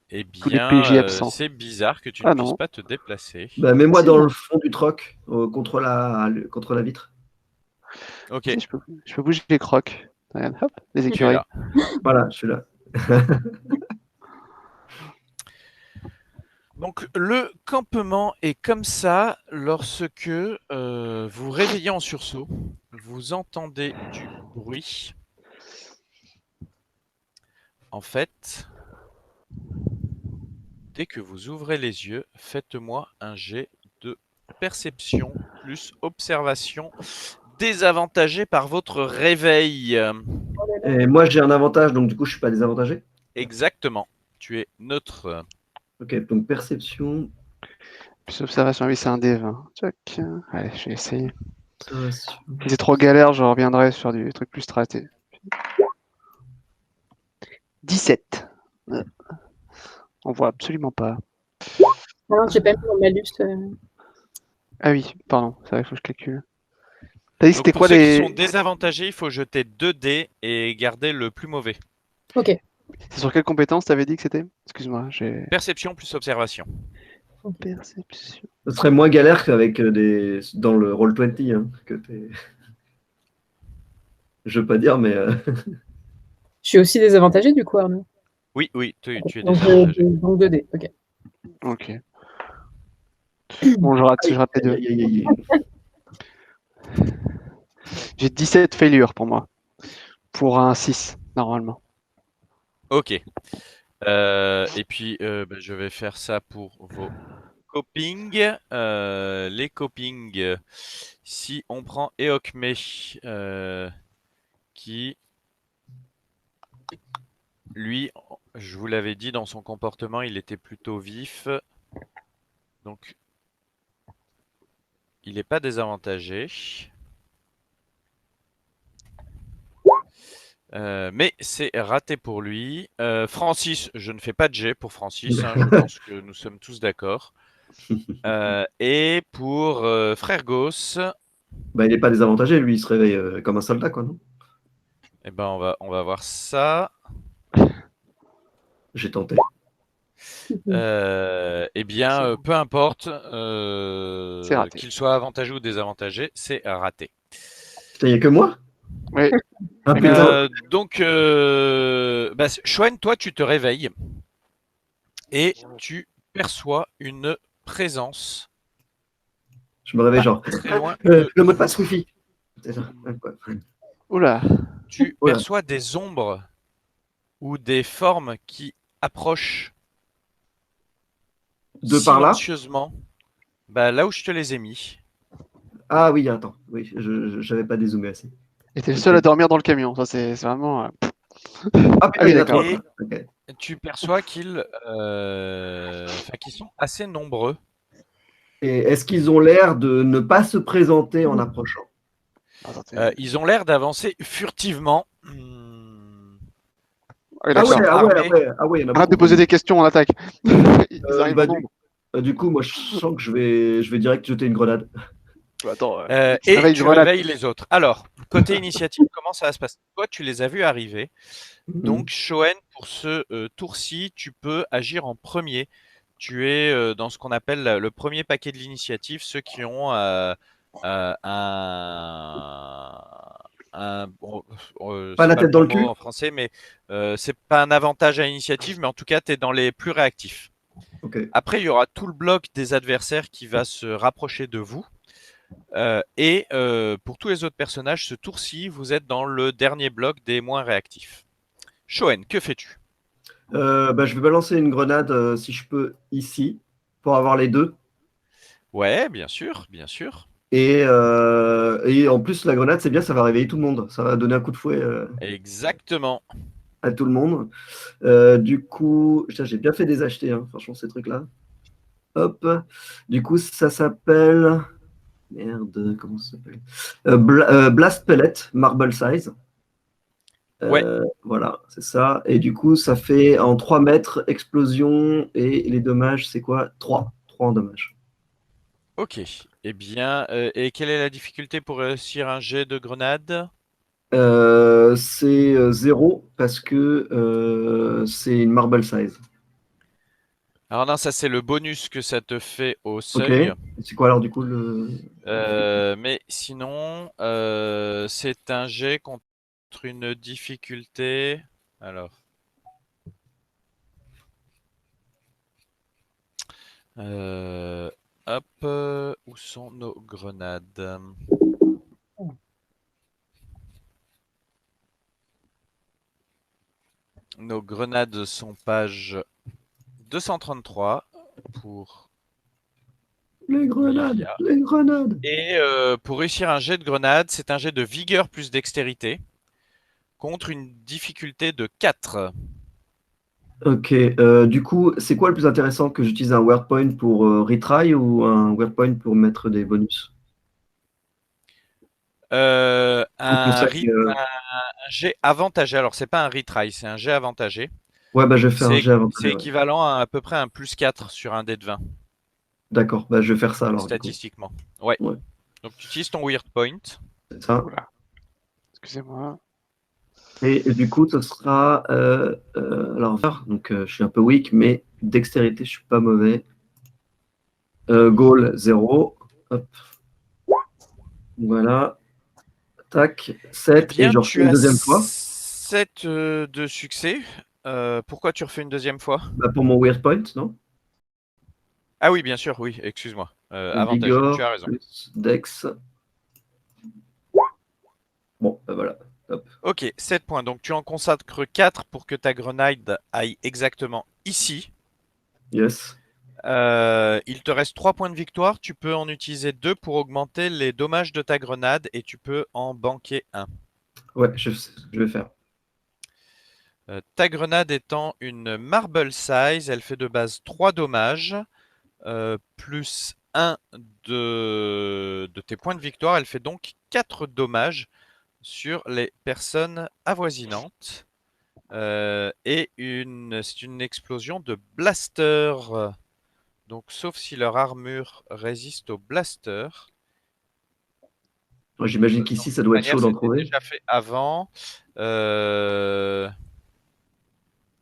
Eh Tous les bien, PJ absents. c'est bizarre que tu ne Ah puisses non. pas te déplacer. Bah, mets-moi Si, dans non. le fond du troc, contre la vitre. Ok, Si, je peux bouger les crocs. Regarde, hop, les tu es écureuils. là. Voilà, je suis là. Donc, le campement est comme ça lorsque vous réveillez en sursaut. Vous entendez du bruit. En fait, dès que vous ouvrez les yeux, faites-moi un jet de perception plus observation désavantagé par votre réveil. Et moi, j'ai un avantage, donc du coup, je suis pas désavantagé. Exactement. Tu es neutre. Ok, donc perception, Plus observation, oui, c'est un D20. Tchac. Allez, je vais essayer. observation. Si c'est trop galère, je reviendrai sur du truc plus straté. 17. On voit absolument pas. Non, j'ai pas mis mon malus. Ah oui, pardon, c'est vrai, il faut que je calcule. T'as dit Donc c'était pour quoi ceux qui sont les... désavantagés, il faut jeter 2 dés et garder le plus mauvais. Ok. C'est sur quelle compétence t'avais dit que c'était? Excuse-moi, j'ai... Perception plus observation. Perception. Ce serait moins galère qu'avec dans le Roll20, hein, je veux pas dire, mais Je suis aussi désavantagée du coup, Arnaud. Oui, oui, tu es Donc, désavantagé. donc 2D. Ok. Ok. Bon, je rate les deux. aïe, aïe, aïe, aïe. J'ai 17 failures pour moi. Pour un 6, normalement. Ok. Et puis, je vais faire ça pour vos copings. Les copings, si on prend Eokme, qui, lui, je vous l'avais dit, dans son comportement, il était plutôt vif. Donc, il n'est pas désavantagé. Mais c'est raté pour lui. Francis, je ne fais pas de jet pour Francis, hein, je pense que nous sommes tous d'accord. Et pour Frère Gauss, Bah, il est pas désavantagé, lui, il se réveille comme un soldat, quoi, non? eh ben on va voir ça. J'ai tenté. Eh bien, peu importe C'est raté. qu'il soit avantagé ou désavantagé, c'est raté. Putain, il n'y a que moi? Oui. Ah Mais putain, Donc, Chouane, toi, tu te réveilles et tu perçois une présence je me réveille pas genre. très loin Le mot de passe Wi-Fi. C'est ça. Oula. Tu Voilà. perçois des ombres ou des formes qui approchent De par là? silencieusement, là où je te les ai mis. Ah oui, attends. Oui, je n'avais pas dézoomé assez. Et t'es le Ok. seul à dormir dans le camion. Ça, c'est vraiment... Ah Ah putain, oui, il y en a d'accord. trois. Et Ok. tu perçois qu'ils sont assez nombreux. Et est-ce qu'ils ont l'air de ne pas se présenter en approchant? Attends, Ils ont l'air d'avancer furtivement. ah oui, Ah Ils ouais, d'accord. sont ah ouais, ah armés. ouais, ah ouais, il y en a Arrête de beaucoup. poser des questions, on attaque. Ils arrivent Bah, en nombre. du coup, moi, je sens que je vais direct jeter une grenade. Attends, il se Et réveille tu grenade. réveilles les autres. Alors, côté initiative, comment ça va se passer? Toi, tu les as vus arriver. Donc, Shoen, pour ce tour-ci, tu peux agir en premier. Tu es dans ce qu'on appelle le premier paquet de l'initiative, ceux qui ont bon, Pas c'est la pas le tête dans bon le mot cul? en français, mais c'est pas un avantage à l'initiative, mais en tout cas, tu es dans les plus réactifs. Ok. Après, il y aura tout le bloc des adversaires qui va se rapprocher de vous. Et pour tous les autres personnages, ce tour-ci, vous êtes dans le dernier bloc des moins réactifs. Shoen, que fais-tu? Je vais balancer une grenade, si je peux, ici, pour avoir les deux. Ouais, bien sûr, bien sûr. Et en plus, la grenade, c'est bien, ça va réveiller tout le monde. Ça va donner un coup de fouet Exactement. à tout le monde. Du coup, putain, j'ai bien fait des acheter, hein, franchement, ces trucs-là. Hop. Du coup, ça s'appelle. Merde, comment ça s'appelle? Blast Pellet, Marble Size. Ouais, Voilà, c'est ça. Et du coup, ça fait en 3 mètres, explosion. Et les dommages, c'est quoi? 3. 3 en dommages. ok. Eh bien, et quelle est la difficulté pour réussir un jet de grenade? C'est 0 parce que c'est une marble size. Alors non, ça c'est le bonus que ça te fait au Ok. seuil. C'est quoi alors du coup le. Mais sinon, c'est un jet contre une difficulté. Alors, euh, hop, où sont nos grenades? Nos grenades sont page 233 pour Les grenades, Lilia. les grenades. Et pour réussir un jet de grenade, c'est un jet de vigueur plus dextérité contre une difficulté de 4. Ok. Du coup, c'est quoi le plus intéressant que j'utilise un word point pour retry ou un word point pour mettre des bonus? Un conseil. Un jet avantagé. Alors, c'est pas un retry, c'est un jet avantagé. Ouais, bah je vais faire un C'est jet avant. c'est équivalent à peu près un plus 4 sur un dé de 20, D'accord, bah je vais faire ça alors du coup. statistiquement. Ouais. Ouais, Donc, tu utilises ton weird point. c'est ça. Oula, excusez-moi. Et du coup, ce sera alors donc je suis un peu weak, mais dextérité, je suis pas mauvais. Goal 0. Hop, voilà. Tac, Eh 7 et bien, je refais tu une as deuxième fois. 7 de succès. Pourquoi tu refais une deuxième fois? Bah, pour mon weird point, non? Ah oui, bien sûr, oui, excuse-moi. Avantagé, tu as Vigor raison. plus Dex. Bon, bah voilà. Hop. Ok, 7 points. Donc, tu en consacres 4 pour que ta grenade aille exactement ici. Yes. Il te reste 3 points de victoire. Tu peux en utiliser 2 pour augmenter les dommages de ta grenade et tu peux en banquer un. Ouais, je sais ce que je vais faire. Ta grenade étant une marble size, elle fait de base 3 dommages, plus 1 de tes points de victoire. Elle fait donc 4 dommages sur les personnes avoisinantes. Et c'est une explosion de blaster. Donc, sauf si leur armure résiste au blaster. Moi, j'imagine De qu'ici, ça toute doit être manière, chaud d'en c'était trouver. déjà fait avant. Euh,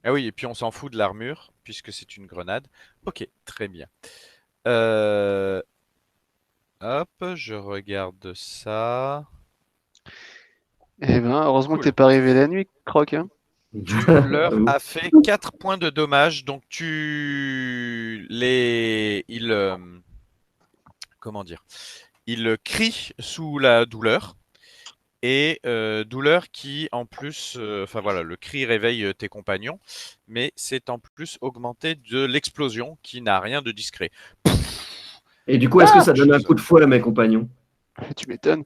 Ah oui, et puis on s'en fout de l'armure, puisque c'est une grenade. Ok, très bien. Euh, Hop, je regarde ça. Eh ben, heureusement que Cool. t'es pas arrivé la nuit, Croc. Hein. Tu leur as fait 4 points de dommage, donc tu les... Comment dire? Ils crient sous la douleur. Et douleur qui, en plus, enfin voilà, le cri réveille tes compagnons, mais c'est en plus augmenté de l'explosion qui n'a rien de discret. Et du coup, est-ce que ça donne un coup de fouet à mes compagnons? Tu m'étonnes.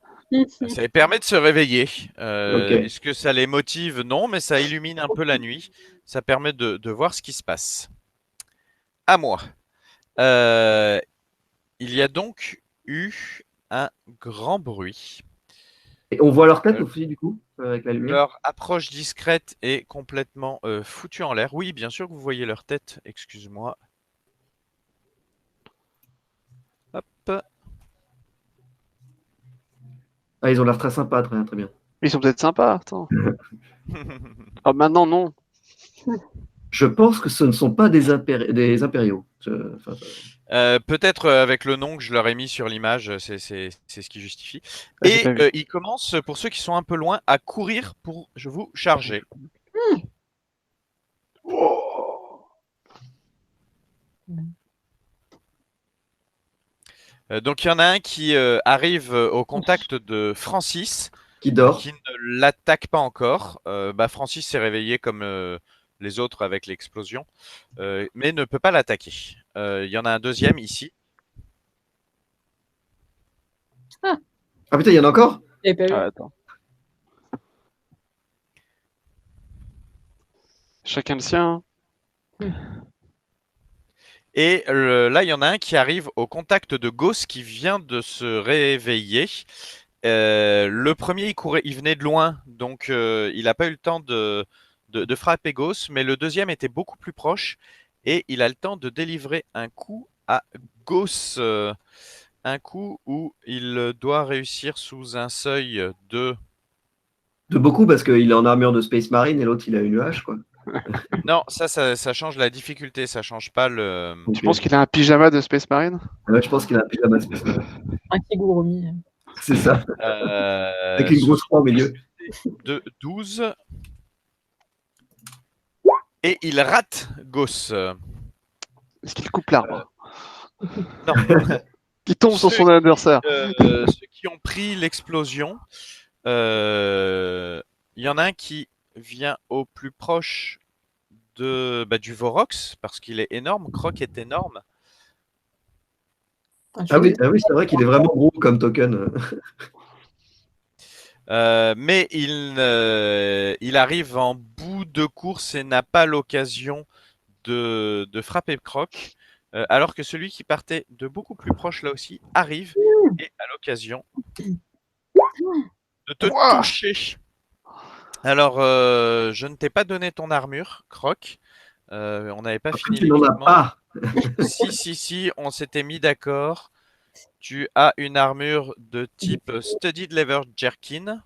Ça les permet de se réveiller. Ok. Est-ce que ça les motive? Non, mais ça illumine un peu la nuit. Ça permet de voir ce qui se passe. À moi. Euh, il y a donc eu un grand bruit. Et on voit leur tête Euh, aussi, du coup, avec la lumière? Leur approche discrète est complètement foutue en l'air. Oui, bien sûr que vous voyez leur tête. Excuse-moi. Hop. Ah, ils ont l'air très sympas, très bien, très bien. Ils sont peut-être sympas, attends. Ah, maintenant, non. Je pense que ce ne sont pas des impériaux. Peut-être avec le nom que je leur ai mis sur l'image, c'est ce qui justifie. Ah, j'ai Et pas vu. ils commencent, pour ceux qui sont un peu loin, à courir pour vous charger. Donc il y en a un qui arrive au contact de Francis, Qui dort. qui ne l'attaque pas encore. Francis s'est réveillé comme les autres avec l'explosion, mais ne peut pas l'attaquer. Il y en a un deuxième ici. Ah putain, il y en a encore? J'avais pas vu. Ah, attends. Chacun le sien. Hein. Et là, il y en a un qui arrive au contact de Gauss qui vient de se réveiller. Le premier, il venait de loin, donc il n'a pas eu le temps de frapper Gauss, mais le deuxième était beaucoup plus proche et il a le temps de délivrer un coup à Gauss. Un coup où il doit réussir sous un seuil de... De beaucoup parce qu'il est en armure de Space Marine et l'autre il a une hache, quoi. Non, ça change la difficulté, ça change pas le... Tu penses qu'il a un pyjama de Space Marine? Ouais, je pense qu'il a un pyjama de Space Marine. Un Kigurumi. C'est ça. Avec une grosse croix au milieu. De 12. Et il rate Gauss. Est-ce qu'il coupe l'arbre? Non. Qui tombe sur son adversaire. Ceux qui ont pris l'explosion, il y en a un qui vient au plus proche du Vorox, parce qu'il est énorme. Croc est énorme. Ah oui, c'est vrai qu'il est vraiment gros comme token. Mais il arrive en bout de course et n'a pas l'occasion de frapper Croc. Alors que celui qui partait de beaucoup plus proche là aussi arrive et a l'occasion de te toucher. Alors, je ne t'ai pas donné ton armure, Croc. On n'avait pas fini Tu n'en as pas. Si, on s'était mis d'accord. Tu as une armure de type Studded Leather Jerkin.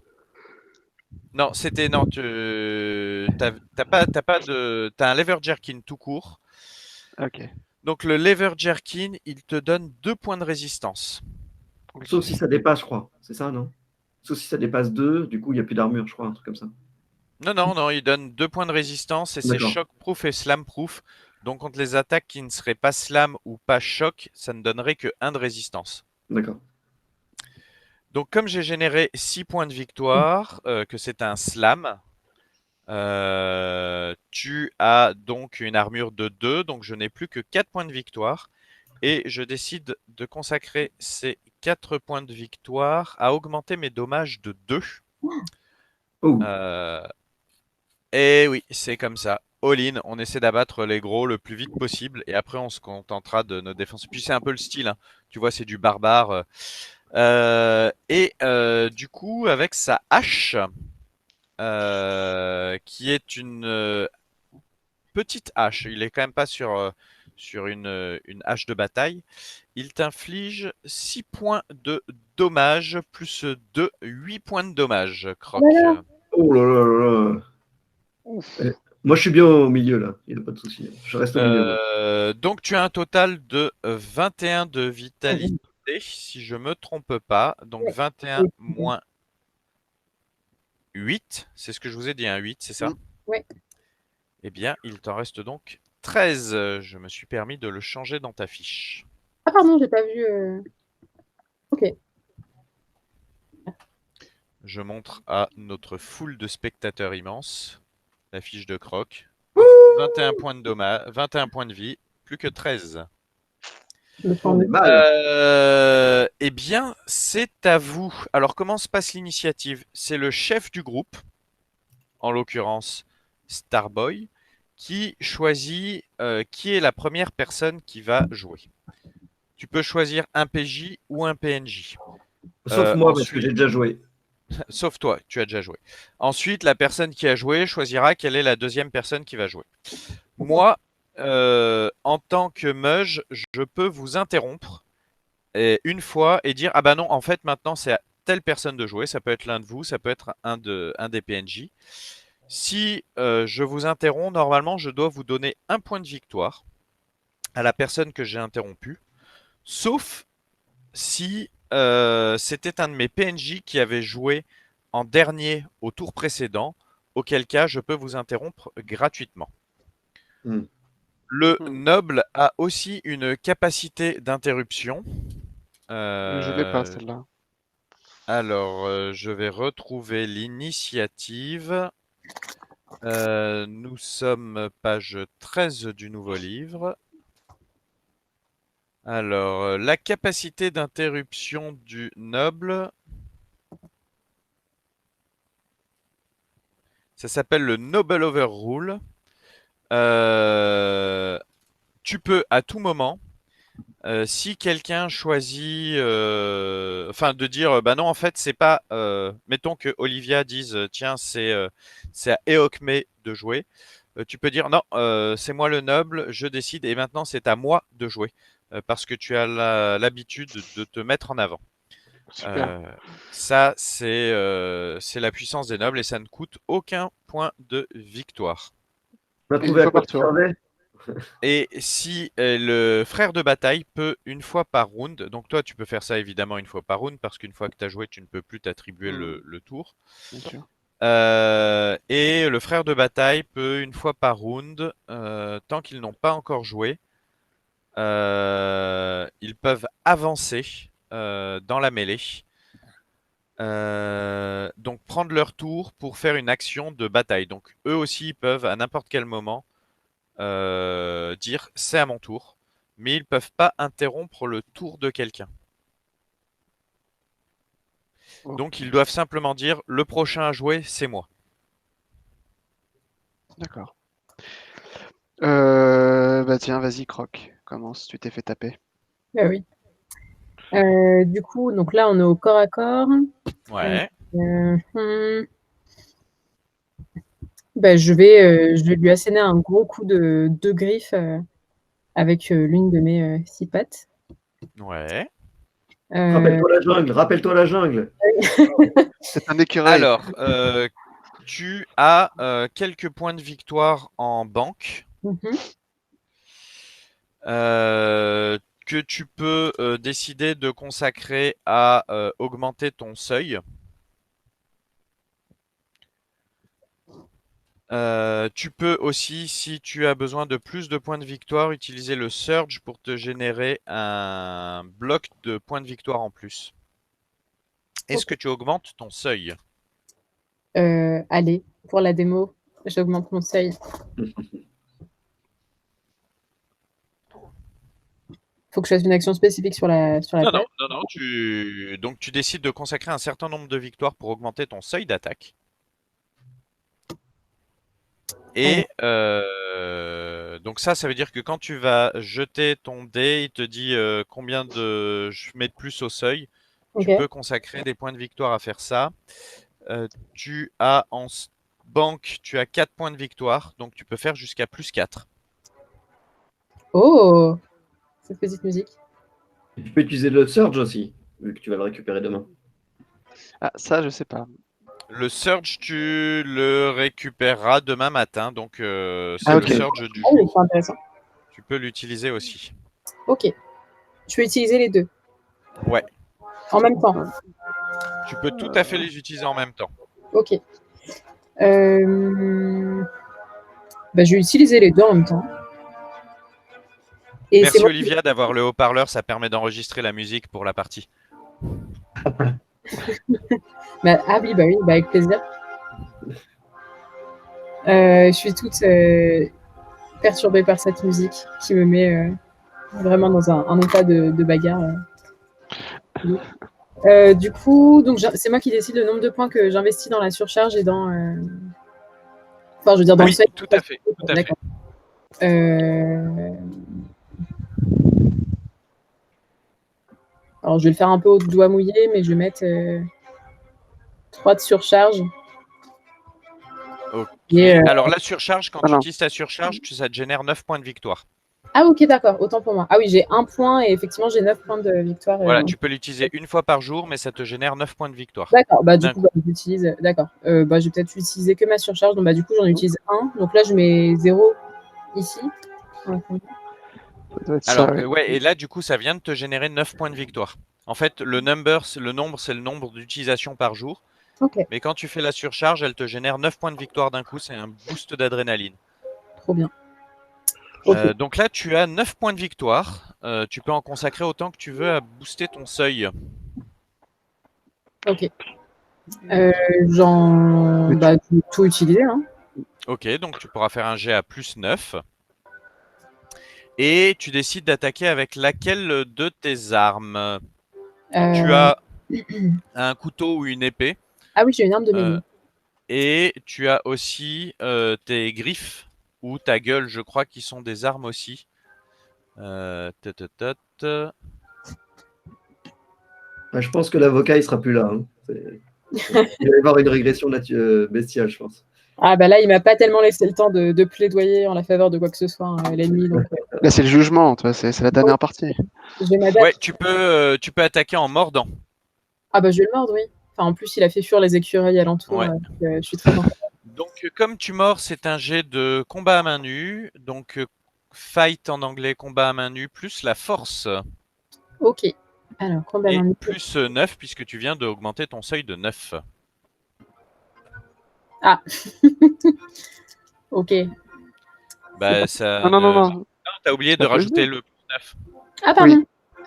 Non, t'as un Leather Jerkin tout court. Ok. Donc le Leather Jerkin, il te donne 2 points de résistance. Sauf si ça dépasse, je crois. C'est ça, non? Sauf si ça dépasse 2, du coup, il n'y a plus d'armure, je crois, un truc comme ça. Non, il donne 2 points de résistance et c'est shock-proof et slam-proof. Donc contre les attaques qui ne seraient pas slam ou pas choc, ça ne donnerait que 1 de résistance. D'accord. Donc comme j'ai généré 6 points de victoire, que c'est un slam, tu as donc une armure de 2, donc je n'ai plus que 4 points de victoire. Et je décide de consacrer ces 4 points de victoire à augmenter mes dommages de 2. Et oui, c'est comme ça. All-in, on essaie d'abattre les gros le plus vite possible et après on se contentera de nos défenses. Puis c'est un peu le style, hein. Tu vois, c'est du barbare. Du coup, avec sa hache, qui est une petite hache, il est quand même pas sur une hache de bataille, il t'inflige 6 points de dommages plus 2, 8 points de dommages, Croc. Oh là là là là. Moi, je suis bien au milieu, là. Il n'y a pas de souci. Je reste au milieu. Donc, tu as un total de 21 de vitalité, si je me trompe pas. Donc, 21 moins 8. C'est ce que je vous ai dit, un 8, c'est ça? Oui. Eh bien, il t'en reste donc 13. Je me suis permis de le changer dans ta fiche. Ah pardon, j'ai pas vu. Ok. Je montre à notre foule de spectateurs immense la fiche de Croc. 21 points de dommage, 21 points de vie, plus que 13. Eh bien, c'est à vous. Alors, comment se passe l'initiative? C'est le chef du groupe, en l'occurrence Starboy, qui choisit qui est la première personne qui va jouer. Tu peux choisir un PJ ou un PNJ. Sauf moi, parce que j'ai déjà joué. Sauf toi, tu as déjà joué. Ensuite, la personne qui a joué choisira quelle est la deuxième personne qui va jouer. Moi, en tant que Meuge, je peux vous interrompre une fois et dire « Ah bah non, en fait, maintenant, c'est à telle personne de jouer. » Ça peut être l'un de vous, ça peut être un des PNJ. Si je vous interromps, normalement, je dois vous donner un point de victoire à la personne que j'ai interrompue, sauf si c'était un de mes PNJ qui avait joué en dernier au tour précédent, auquel cas je peux vous interrompre gratuitement. Hmm. Le noble a aussi une capacité d'interruption. Je l'ai pas, celle-là. Alors, je vais retrouver l'initiative. Nous sommes page 13 du nouveau livre. Alors, la capacité d'interruption du noble, ça s'appelle le Noble Overrule. Tu peux à tout moment, si quelqu'un choisit, enfin de dire, bah non, en fait, c'est pas, mettons que Olivia dise, tiens, c'est à Eokme de jouer. Tu peux dire, non, c'est moi le noble, je décide, et maintenant c'est à moi de jouer, parce que tu as l'habitude de te mettre en avant. Super. Ça, c'est la puissance des nobles, et ça ne coûte aucun point de victoire. On a Et une trouvé à fois quoi par tu tour. servais? Et si le frère de bataille peut une fois par round, donc toi tu peux faire ça évidemment une fois par round, parce qu'une fois que tu as joué, tu ne peux plus t'attribuer le tour. Bien sûr. Et le frère de bataille peut une fois par round, tant qu'ils n'ont pas encore joué, ils peuvent avancer dans la mêlée. Donc prendre leur tour pour faire une action de bataille. Donc eux aussi ils peuvent à n'importe quel moment dire c'est à mon tour, mais ils peuvent pas interrompre le tour de quelqu'un. Ok. Donc ils doivent simplement dire le prochain à jouer c'est moi. D'accord. Bah tiens, vas-y, Croc. Commence, tu t'es fait taper. Bah oui. Du coup, donc là, on est au corps à corps. Ouais. Bah, je vais lui asséner un gros coup de deux griffes avec l'une de mes 6 pattes. Ouais. Rappelle-toi la jungle, rappelle-toi la jungle. C'est un écureuil. Alors, tu as quelques points de victoire en banque Mhm. que tu peux décider de consacrer à augmenter ton seuil. Tu peux aussi, si tu as besoin de plus de points de victoire, utiliser le Surge pour te générer un bloc de points de victoire en plus. Est-ce que tu augmentes ton seuil? Allez, pour la démo, j'augmente mon seuil. Faut que je fasse une action spécifique sur la Non, page. non. Donc tu décides de consacrer un certain nombre de victoires pour augmenter ton seuil d'attaque. Et donc ça veut dire que quand tu vas jeter ton dé, il te dit combien de je mets de plus au seuil. Tu Ok. peux consacrer des points de victoire à faire ça. Tu as en banque, tu as 4 points de victoire, donc tu peux faire jusqu'à plus 4. Oh, cette petite musique. Tu peux utiliser le Surge aussi, vu que tu vas le récupérer demain. Ah, ça, je sais pas. Le Surge, tu le récupéreras demain matin, donc c'est Ah, ok. le Surge du Ah oui, jour. c'est intéressant. Tu peux l'utiliser aussi. Ok. Je peux utiliser les deux Ouais, en même temps. tu peux tout à fait les utiliser en même temps. Ok. Bah, je vais utiliser les deux en même temps. Et c'est Merci moi Olivia d'avoir le haut-parleur, ça permet d'enregistrer la musique pour la partie. Ah oui, bah oui, bah avec plaisir. Je suis toute perturbée par cette musique qui me met vraiment dans un état de bagarre. Du coup, donc c'est moi qui décide le nombre de points que j'investis dans la surcharge et dans. Enfin, je veux dire dans le Oui, seuil. tout à fait. Tout à fait. D'accord. Alors, je vais le faire un peu au doigt mouillé, mais je vais mettre 3 de surcharge. Ok. Et, Alors la surcharge, quand Ah tu non. utilises ta surcharge, ça te génère 9 points de victoire. Ah ok, d'accord, autant pour moi. Ah oui, j'ai 1 point et effectivement j'ai 9 points de victoire. Voilà, tu peux l'utiliser une fois par jour, mais ça te génère 9 points de victoire. D'accord, bah du D'un coup, j'utilise. D'accord. Bah, je vais peut-être utiliser que ma surcharge. Donc bah du coup j'en utilise 1. Donc là je mets 0 ici. Ça doit être Alors, ça, ouais. ouais, et là, du coup, ça vient de te générer 9 points de victoire. En fait, le nombre, c'est le nombre d'utilisations par jour. Ok, Mais quand tu fais la surcharge, elle te génère 9 points de victoire d'un coup. C'est un boost d'adrénaline. trop bien. Ok. Donc là, tu as 9 points de victoire. Tu peux en consacrer autant que tu veux à booster ton seuil. Ok. Mais Bah, je vais tout utiliser. Hein. Ok, donc tu pourras faire un jet à plus 9. Et tu décides d'attaquer avec laquelle de tes armes? Tu Euh, as un couteau ou une épée. Ah oui, j'ai une arme de euh, mêlée. et tu as aussi tes griffes ou ta gueule, je crois, qui sont des armes aussi. Tot, tot, tot. Bah, je pense que l'avocat, il sera plus là. Hein. Il va y avoir une régression bestiale, je pense. Ah bah là, il m'a pas tellement laissé le temps de plaidoyer en la faveur de quoi que ce soit, hein, l'ennemi. Donc, là, c'est le jugement, toi, c'est la dernière partie. je m'adapte. Ouais, tu peux attaquer en mordant. Ah bah je vais le mordre, oui. Enfin, en plus, il a fait fuir les écureuils alentours. Ouais. Je suis très en. Donc, comme tu mords, c'est un jet de combat à main nue. Donc, fight en anglais, combat à main nue, plus la force. Ok. Alors, combat Et main. plus 9, puisque tu viens d'augmenter ton seuil de 9. Ah. Ok. Bah, ça Non, non, non, ne. non. T'as oublié de Ça peut se rajouter dire. le plus 9. Ah pardon.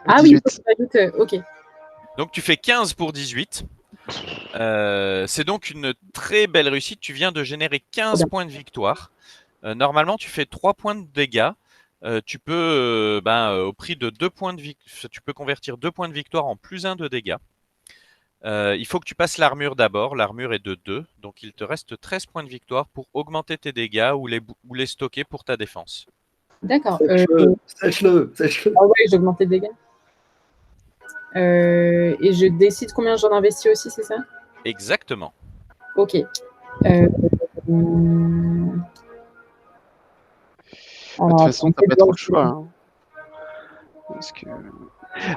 Ah oui, il faut 18. que je rajoute. Ok. Donc, tu fais 15 pour 18. C'est donc une très belle réussite. Tu viens de générer Trop 15 bien. points de victoire. Normalement, tu fais 3 points de dégâts. Tu peux, au prix de 2 points de victoire, tu peux convertir 2 points de victoire en plus 1 de dégâts. Il faut que tu passes l'armure d'abord. L'armure est de 2. Donc, il te reste 13 points de victoire pour augmenter tes dégâts ou les stocker pour ta défense. D'accord. Sèche-le, sèche-le. Ah ouais, j'ai augmenté le dégât. Et je décide combien j'en investis aussi, c'est ça? Exactement. Ok. De toute Alors, façon, t'as pas trop le choix. Hein. Parce que...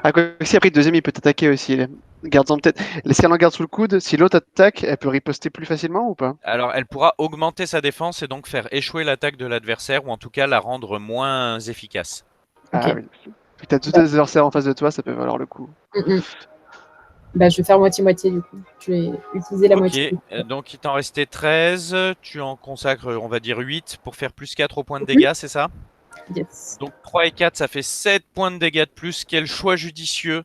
Ah, quoi, si après, le deuxième, il peut t'attaquer aussi. Garde-en peut-être. Si elle en garde sous le coude, si l'autre attaque, elle peut riposter plus facilement ou pas? Alors, elle pourra augmenter sa défense et donc faire échouer l'attaque de l'adversaire ou en tout cas la rendre moins efficace. Ah ok. oui. Vu que t'as deux adversaires en face de toi, ça peut valoir le coup. Bah, je vais faire moitié-moitié du coup. Je vais utiliser la Ok, moitié. donc il t'en restait 13. Tu en consacres, on va dire 8 pour faire plus 4 au point de dégâts, c'est ça? Yes. Donc 3 et 4, ça fait 7 points de dégâts de plus. Quel choix judicieux.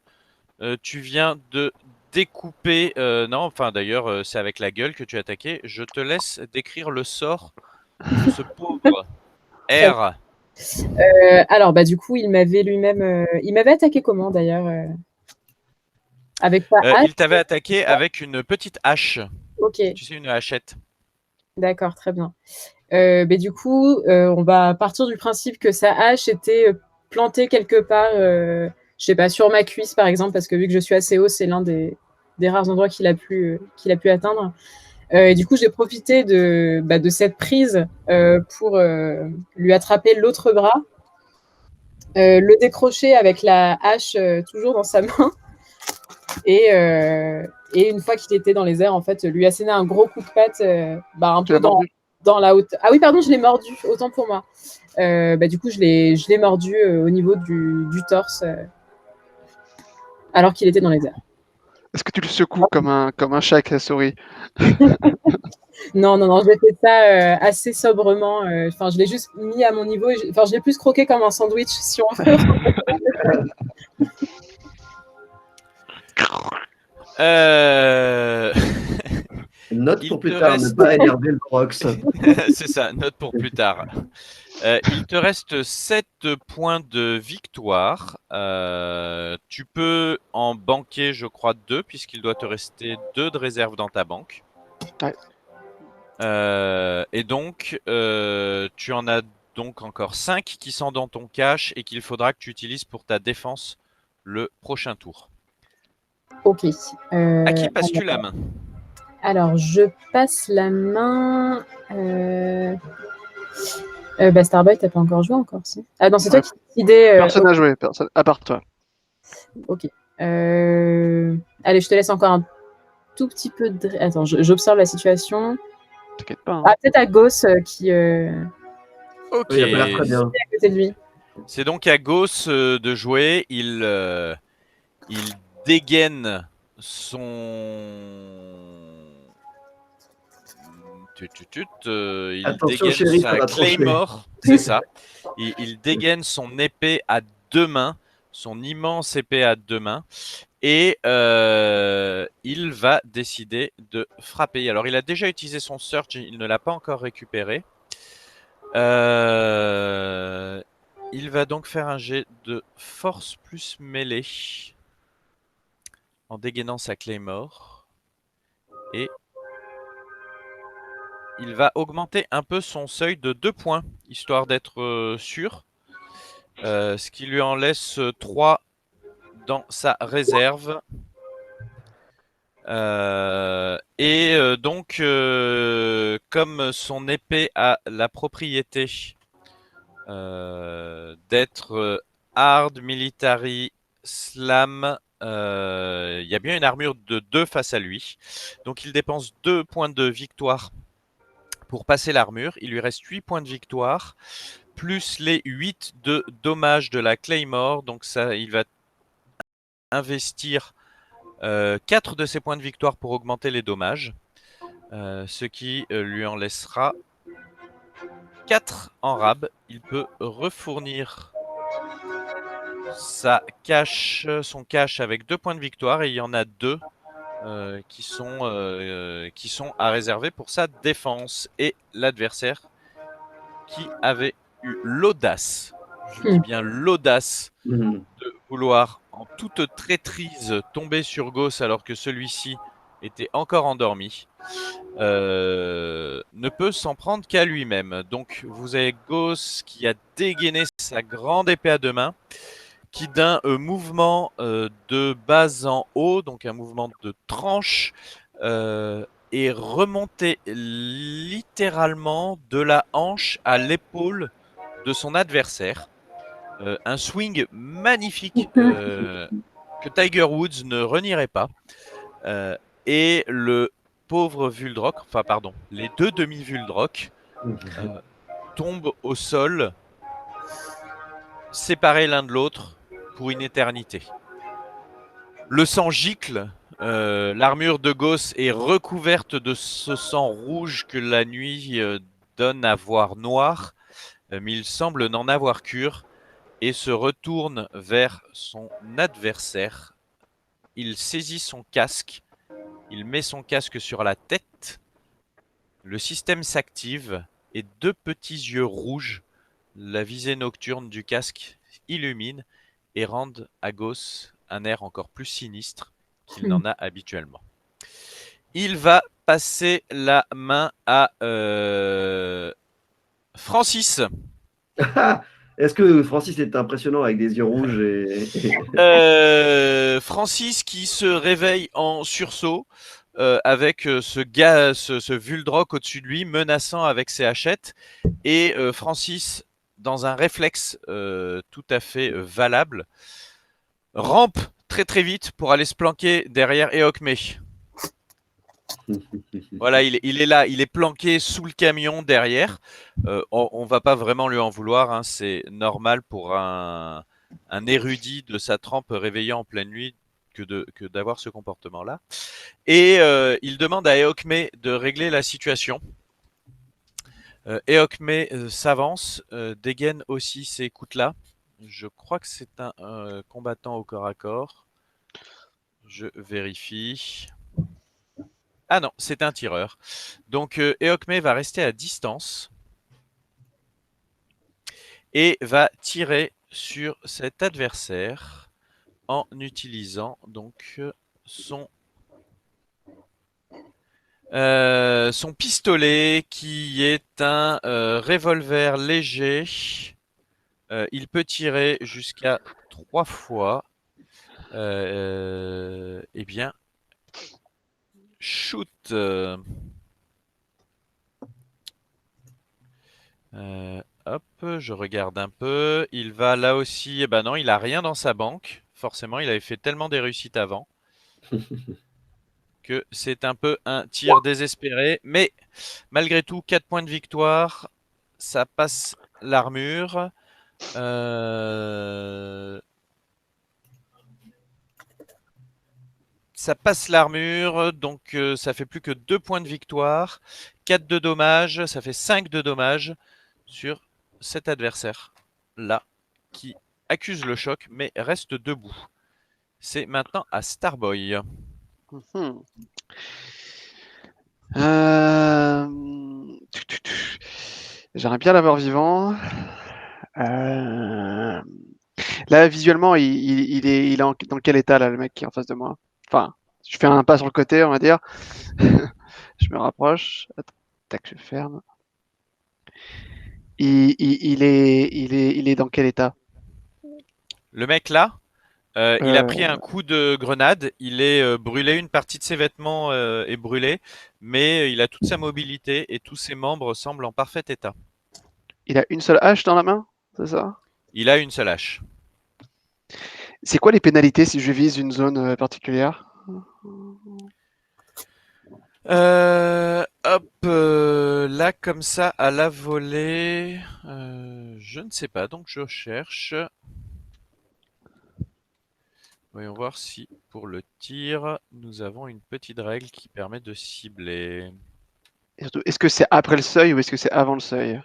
Tu viens de découper. Non, enfin d'ailleurs, c'est avec la gueule que tu as attaqué. Je te laisse décrire le sort de ce pauvre R. Alors, bah, du coup, il m'avait lui-même. Il m'avait attaqué comment d'ailleurs Avec sa hache. Il t'avait attaqué avec une petite hache. Ok, Tu sais, une hachette. d'accord, très bien. Mais du coup, on va partir du principe que sa hache était plantée quelque part, je sais pas, sur ma cuisse par exemple, parce que vu que je suis assez haut, c'est l'un des rares endroits qu'il a pu atteindre. Et du coup, j'ai profité de cette prise pour lui attraper l'autre bras, le décrocher avec la hache toujours dans sa main. Et une fois qu'il était dans les airs, en fait, lui asséner un gros coup de patte, un Tu peu l'as mordu? dans la haute. Ah oui, pardon, je l'ai mordu, autant pour moi. Du coup, je l'ai mordu au niveau du torse, alors qu'il était dans les airs. Est-ce que tu le secoues comme un chat avec sa souris? Non, non, non, j'ai fait ça assez sobrement. Enfin, je l'ai juste mis à mon niveau. Je l'ai plus croqué comme un sandwich, si on veut. Note Il pour plus te tard, reste- ne pas énerver le Brox. C'est ça, note pour plus tard. Il te reste 7 points de victoire. Tu peux en banquer, je crois, 2, puisqu'il doit te rester 2 de réserve dans ta banque. Ouais. Et donc, tu en as donc encore 5 qui sont dans ton cache et qu'il faudra que tu utilises pour ta défense le prochain tour. Ok. À qui passes-tu la main? Alors, je passe la main. Starboy, t'as pas encore joué encore, si? Ah non, c'est toi qui décidais. Personne n'a joué, personne, à part toi. Ok. Allez, je te laisse encore un tout petit peu de. Attends, j'observe la situation. T'inquiète pas. Hein. Ah, peut-être à Gauss qui Ok. Oui, il a pas l'air très bien. est à côté de lui. C'est donc à Gauss de jouer. Il dégaine il Attention, dégaine chérie, ça sa va trancher. Claymore, c'est ça. Il dégaine son épée à 2 mains, son immense épée à 2 mains, et il va décider de frapper. Alors, il a déjà utilisé son Surge, il ne l'a pas encore récupéré. Il va donc faire un jet de force plus mêlée en dégainant sa Claymore. Et il va augmenter un peu son seuil de 2 points, histoire d'être sûr. Ce qui lui en laisse 3 dans sa réserve. Donc, comme son épée a la propriété d'être hard, military, slam, il y a bien une armure de 2 face à lui. Donc il dépense 2 points de victoire pour passer l'armure. Il lui reste 8 points de victoire, plus les 8 de dommages de la Claymore. Donc ça, il va investir 4 de ses points de victoire pour augmenter les dommages. Ce qui lui en laissera 4 en rab. Il peut refournir son cash avec 2 points de victoire et il y en a 2 qui sont à réserver pour sa défense. Et l'adversaire qui avait eu l'audace, je dis bien l'audace, de vouloir en toute traîtrise tomber sur Gauss alors que celui-ci était encore endormi, ne peut s'en prendre qu'à lui-même. Donc vous avez Gauss qui a dégainé sa grande épée à 2 mains, qui d'un mouvement de bas en haut, donc un mouvement de tranche, est remonté littéralement de la hanche à l'épaule de son adversaire. Un swing magnifique que Tiger Woods ne renierait pas. Et le pauvre Vuldrock, enfin pardon, les 2 demi-Vuldrock tombent au sol, séparés l'un de l'autre pour une éternité. Le sang gicle, l'armure de Gauss est recouverte de ce sang rouge que la nuit donne à voir noir, mais il semble n'en avoir cure et se retourne vers son adversaire. Il saisit son casque, il met son casque sur la tête, le système s'active et 2 petits yeux rouges, la visée nocturne du casque, illumine et rendent à Gauss un air encore plus sinistre qu'il n'en a habituellement. Il va passer la main à Francis. Est-ce que Francis est impressionnant avec des yeux rouges Francis qui se réveille en sursaut avec ce Vuldrock au-dessus de lui, menaçant avec ses hachettes. Et Francis, dans un réflexe tout à fait valable, rampe très très vite pour aller se planquer derrière Eokme. Voilà, il est là, il est planqué sous le camion derrière. On va pas vraiment lui en vouloir, hein, c'est normal pour un érudit de sa trempe réveillé en pleine nuit que d'avoir ce comportement-là. Et il demande à Eokme de régler la situation. Eokme s'avance, dégaine aussi ses coutelas. Je crois que c'est un combattant au corps à corps. Je vérifie. Ah non, c'est un tireur. Donc Eokme va rester à distance et va tirer sur cet adversaire en utilisant donc son pistolet qui est un revolver léger. Il peut tirer jusqu'à 3 fois. Eh bien, shoot. Hop, je regarde un peu. Il va là aussi. Eh ben non, il a rien dans sa banque. Forcément, il avait fait tellement des réussites avant que c'est un peu un tir désespéré. Mais malgré tout, 4 points de victoire. Ça passe l'armure. Ça passe l'armure, donc ça fait plus que 2 points de victoire, 4 de dommages, ça fait 5 de dommages sur cet adversaire-là qui accuse le choc mais reste debout. C'est maintenant à Starboy. Mhm. Euh, J'aimerais bien l'avoir vivant. Là, visuellement, il est dans quel état, là, le mec qui est en face de moi? Enfin, je fais un pas sur le côté, on va dire. Je me rapproche. Attends, tac, je ferme. Il est dans quel état? Le mec là, il a pris Euh, un coup de grenade, il est brûlé, une partie de ses vêtements est brûlée, mais il a toute sa mobilité et tous ses membres semblent en parfait état. il a une seule hache dans la main, c'est ça? Il a une seule hache. C'est quoi les pénalités si je vise une zone particulière? Hop, là comme ça à la volée, je ne sais pas, donc je cherche. Voyons voir si pour le tir, nous avons une petite règle qui permet de cibler. Et surtout, est-ce que c'est après le seuil ou est-ce que c'est avant le seuil?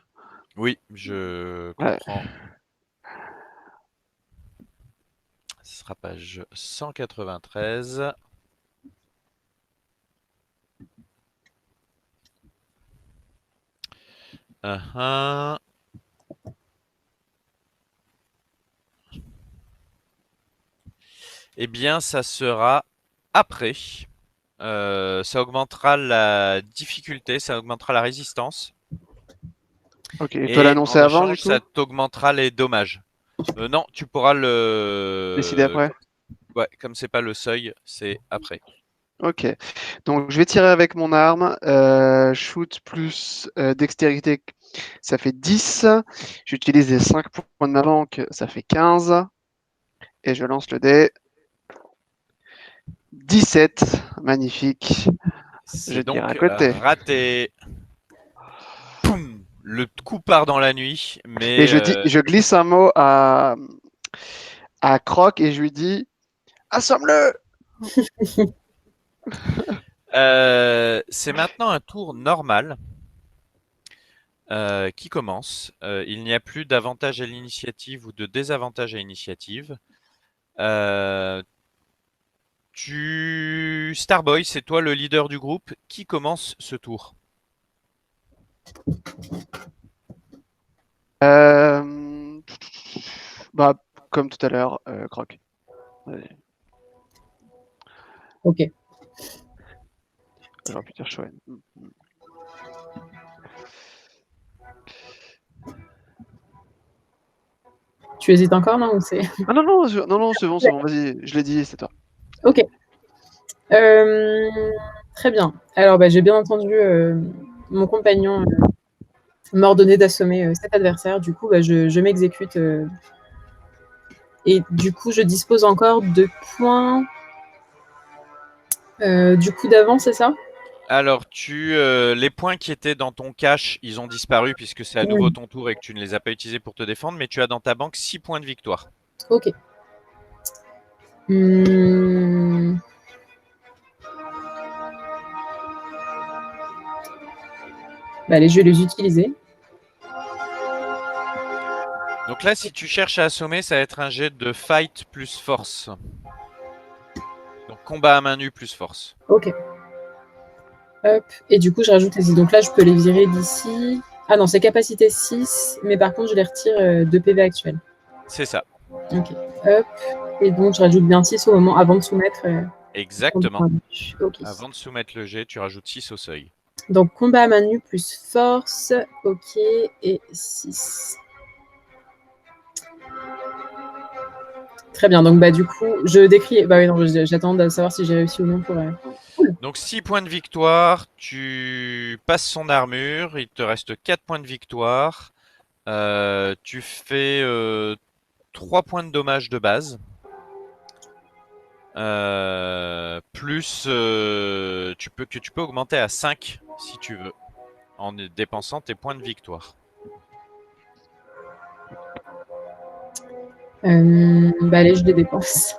Oui, je Ouais. comprends. Ce sera page 193. Eh bien, ça sera après. Ça augmentera la difficulté, ça augmentera la résistance. Ok, il peut Et l'annoncer en avant du échange, coup? ça t'augmentera les dommages. Non, tu pourras Décider le. après? Ouais, comme c'est pas le seuil, c'est après. Ok. Donc je vais tirer avec mon arme. Shoot plus dextérité, ça fait 10. J'utilise les 5 points de ma banque, ça fait 15. Et je lance le dé. 17. Magnifique. Je C'est tire à donc côté. raté. Poum! Le coup part dans la nuit, Et mais je glisse un mot à Croc et je lui dis assomme-le! c'est maintenant un tour normal qui commence. Il n'y a plus d'avantage à l'initiative ou de désavantage à l'initiative. Starboy, c'est toi le leader du groupe. Qui commence ce tour? Bah, comme tout à l'heure, Croc. Allez, Ok. j'aurais pu dire Shoen. Tu hésites encore, non, ou c'est... Ah non, non, non, non, c'est bon, vas-y, je l'ai dit, c'est toi. Ok. Très bien. Alors, bah, j'ai bien entendu mon compagnon m'ordonner d'assommer cet adversaire. Du coup, bah, je m'exécute. Et du coup, je dispose encore de points du coup d'avant, c'est ça? Alors, les points qui étaient dans ton cache, ils ont disparu puisque c'est à nouveau ton tour et que tu ne les as pas utilisés pour te défendre, mais tu as dans ta banque 6 points de victoire. Ok. Bah, allez, je vais les utiliser. Donc là, si tu cherches à assommer, ça va être un jet de fight plus force. Donc combat à main nue plus force. Ok. Hop. Et du coup, je rajoute les... Donc là, je peux les virer d'ici. Ah non, c'est capacité 6, mais par contre, je les retire de PV actuel. C'est ça. Ok. Hop. Et donc, je rajoute bien 6 au moment avant de soumettre. Exactement. Okay. Avant de soumettre le jet, tu rajoutes 6 au seuil. Donc, combat à main nue plus force. Ok. Et 6. Très bien. Donc, bah, du coup, je décris. Bah oui, non, j'attends de savoir si j'ai réussi ou non pour. Cool. Donc, 6 points de victoire. Tu passes son armure. Il te reste 4 points de victoire. Tu fais 3 points de dommage de base. Plus tu peux augmenter à 5 si tu veux, en dépensant tes points de victoire. Allez, je les dépense.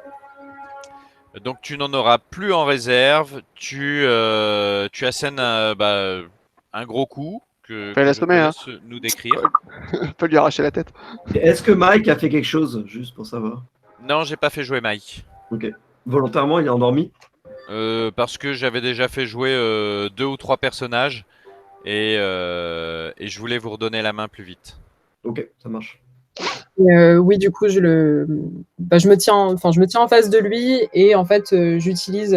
Donc tu n'en auras plus en réserve. Tu assènes un gros coup que Fais je l'assommer, te hein. laisse nous décrire. On peut lui arracher la tête. Est-ce que Mike a fait quelque chose, juste pour savoir? Non, j'ai pas fait jouer Mike. Ok. Volontairement, il est endormi? Parce que j'avais déjà fait jouer 2 ou 3 personnages et je voulais vous redonner la main plus vite. Ok, ça marche. Oui, du coup, je me tiens en face de lui et en fait, j'utilise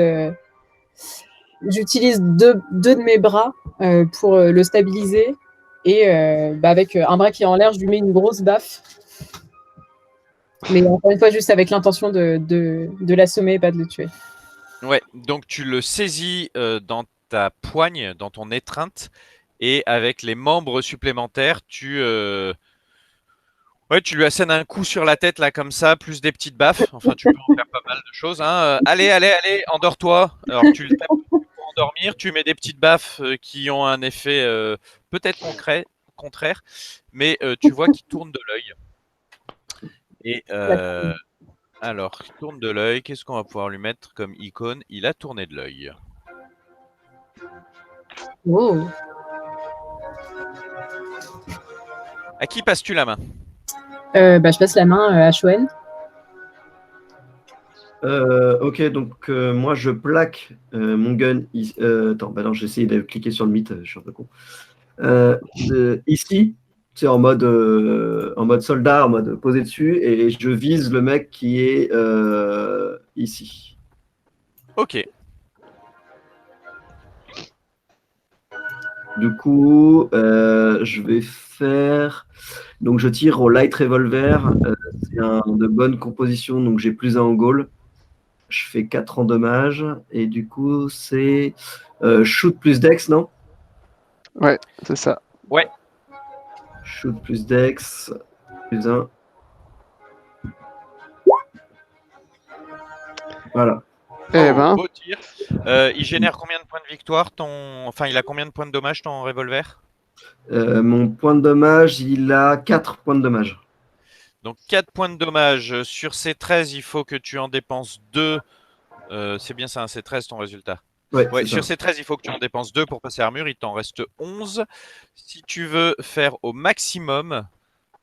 deux de mes bras pour le stabiliser et avec un bras qui est en l'air, je lui mets une grosse baffe. Mais encore une fois, juste avec l'intention de l'assommer et pas de le tuer. Ouais, donc tu le saisis dans ta poigne, dans ton étreinte, et avec les membres supplémentaires, tu lui assènes un coup sur la tête là comme ça, plus des petites baffes. Enfin, tu peux en faire pas mal de choses. Hein. Allez, endors-toi. Alors tu le tapes pour endormir, tu mets des petites baffes qui ont un effet peut-être contraire, mais tu vois qu'il tourne de l'œil. Et alors, il tourne de l'œil. Qu'est-ce qu'on va pouvoir lui mettre comme icône? Il a tourné de l'œil. Oh. À qui passes-tu la main? Je passe la main à Shoen. Ok, donc moi je plaque mon gun. Attends, bah non, j'ai essayé de cliquer sur le mythe, je suis un peu con. Ici, c'est en mode soldat, en mode posé dessus, et je vise le mec qui est ici. Ok. Du coup, je vais faire. Donc je tire au light revolver. C'est de bonne composition, donc j'ai plus 1 en goal. Je fais 4 en dommage. Et du coup, c'est shoot plus dex, non? Ouais, c'est ça. Ouais. Shoot plus dex, plus 1. Voilà. Eh ben, Beau tir. Il génère combien de points de victoire Enfin, il a combien de points de dommage ton revolver? Mon point de dommage, il a 4 points de dommage. Donc 4 points de dommage. Sur ces 13, il faut que tu en dépenses 2. C'est bien ça, hein, c'est 13 ton résultat. Ouais, Ouais, c'est sur ça. ces 13, il faut que tu en dépenses 2 pour passer armure. Il t'en reste 11. Si tu veux faire au maximum,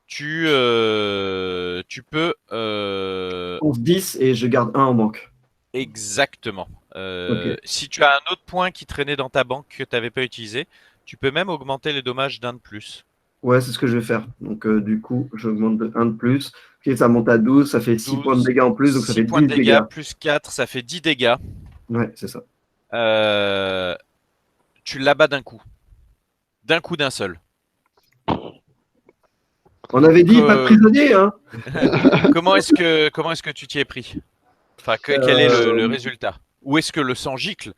tu peux. 11-10 et je garde 1 en banque. Exactement. Ok. Si tu as un autre point qui traînait dans ta banque que tu n'avais pas utilisé, tu peux même augmenter les dommages d'un de plus. Ouais, c'est ce que je vais faire. Donc, du coup, j'augmente de 1 de plus. Ok, ça monte à 12, ça fait 6 points de 12, dégâts en plus, donc ça 6 fait points de 10 dégâts. dégâts, plus 4, ça fait 10 dégâts. Ouais, c'est ça. Tu l'abats d'un coup. D'un seul. On avait dit pas de prisonnier, hein? Comment est-ce que tu t'y es pris? Enfin, quel est le résultat? Où est-ce que le sang gicle?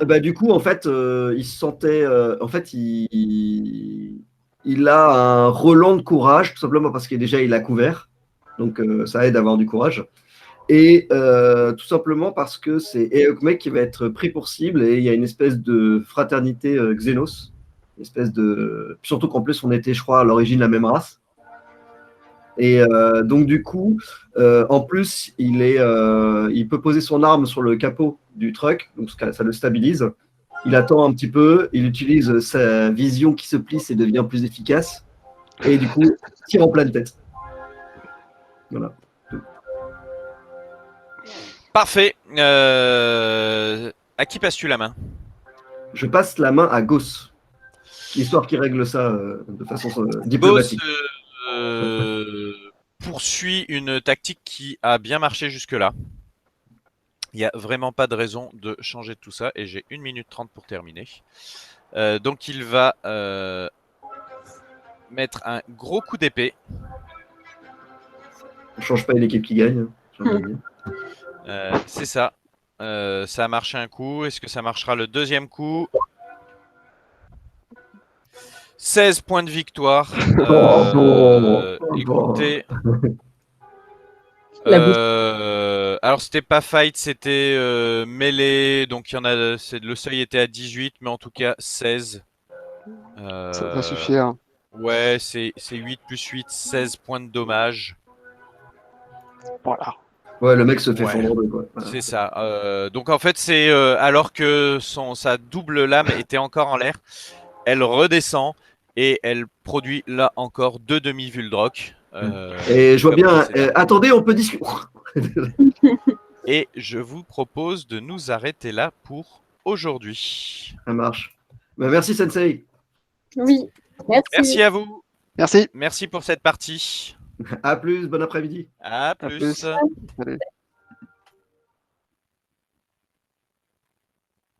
Bah, du coup, en fait, il se sentait. En fait, il a un relent de courage, tout simplement parce qu'il déjà il a couvert. Donc, ça aide à avoir du courage. Et tout simplement parce que c'est Eokmek qui va être pris pour cible et il y a une espèce de fraternité Xenos. Une espèce de. Surtout qu'en plus, on était, je crois, à l'origine la même race. Et donc, du coup, en plus, il peut poser son arme sur le capot du truck, donc ça le stabilise. Il attend un petit peu, il utilise sa vision qui se plisse et devient plus efficace. Et du coup, tire en pleine tête. Voilà. Parfait. À qui passes-tu la main? Je passe la main à Gauss, histoire qu'il règle ça de façon Boss diplomatique. poursuit une tactique qui a bien marché jusque-là. Il n'y a vraiment pas de raison de changer tout ça et j'ai 1 minute 30 pour terminer. Donc il va mettre un gros coup d'épée. On ne change pas l'équipe qui gagne. C'est ça. Ça a marché un coup. Est-ce que ça marchera le deuxième coup? 16 points de victoire. bon. Écoutez. La bouche. Alors c'était pas fight, c'était mêlée, donc il y en a. Le seuil était à 18, mais en tout cas 16. Ça va suffire. Ouais, c'est 8 plus 8, 16 points de dommage. Voilà. Ouais, le mec se fait Ouais. fondre en deux, quoi. Voilà. C'est ça. Donc en fait, c'est alors que sa double lame était encore en l'air, elle redescend et elle produit là encore 2 demi-Vuldrock. Et je vois comme bien. précédemment. Attendez, on peut discuter. Et je vous propose de nous arrêter là pour aujourd'hui. Ça marche. Bah, merci, Sensei. Oui, merci. Merci à vous. Merci. Merci pour cette partie. À plus, bon après-midi. À À plus. plus. Salut.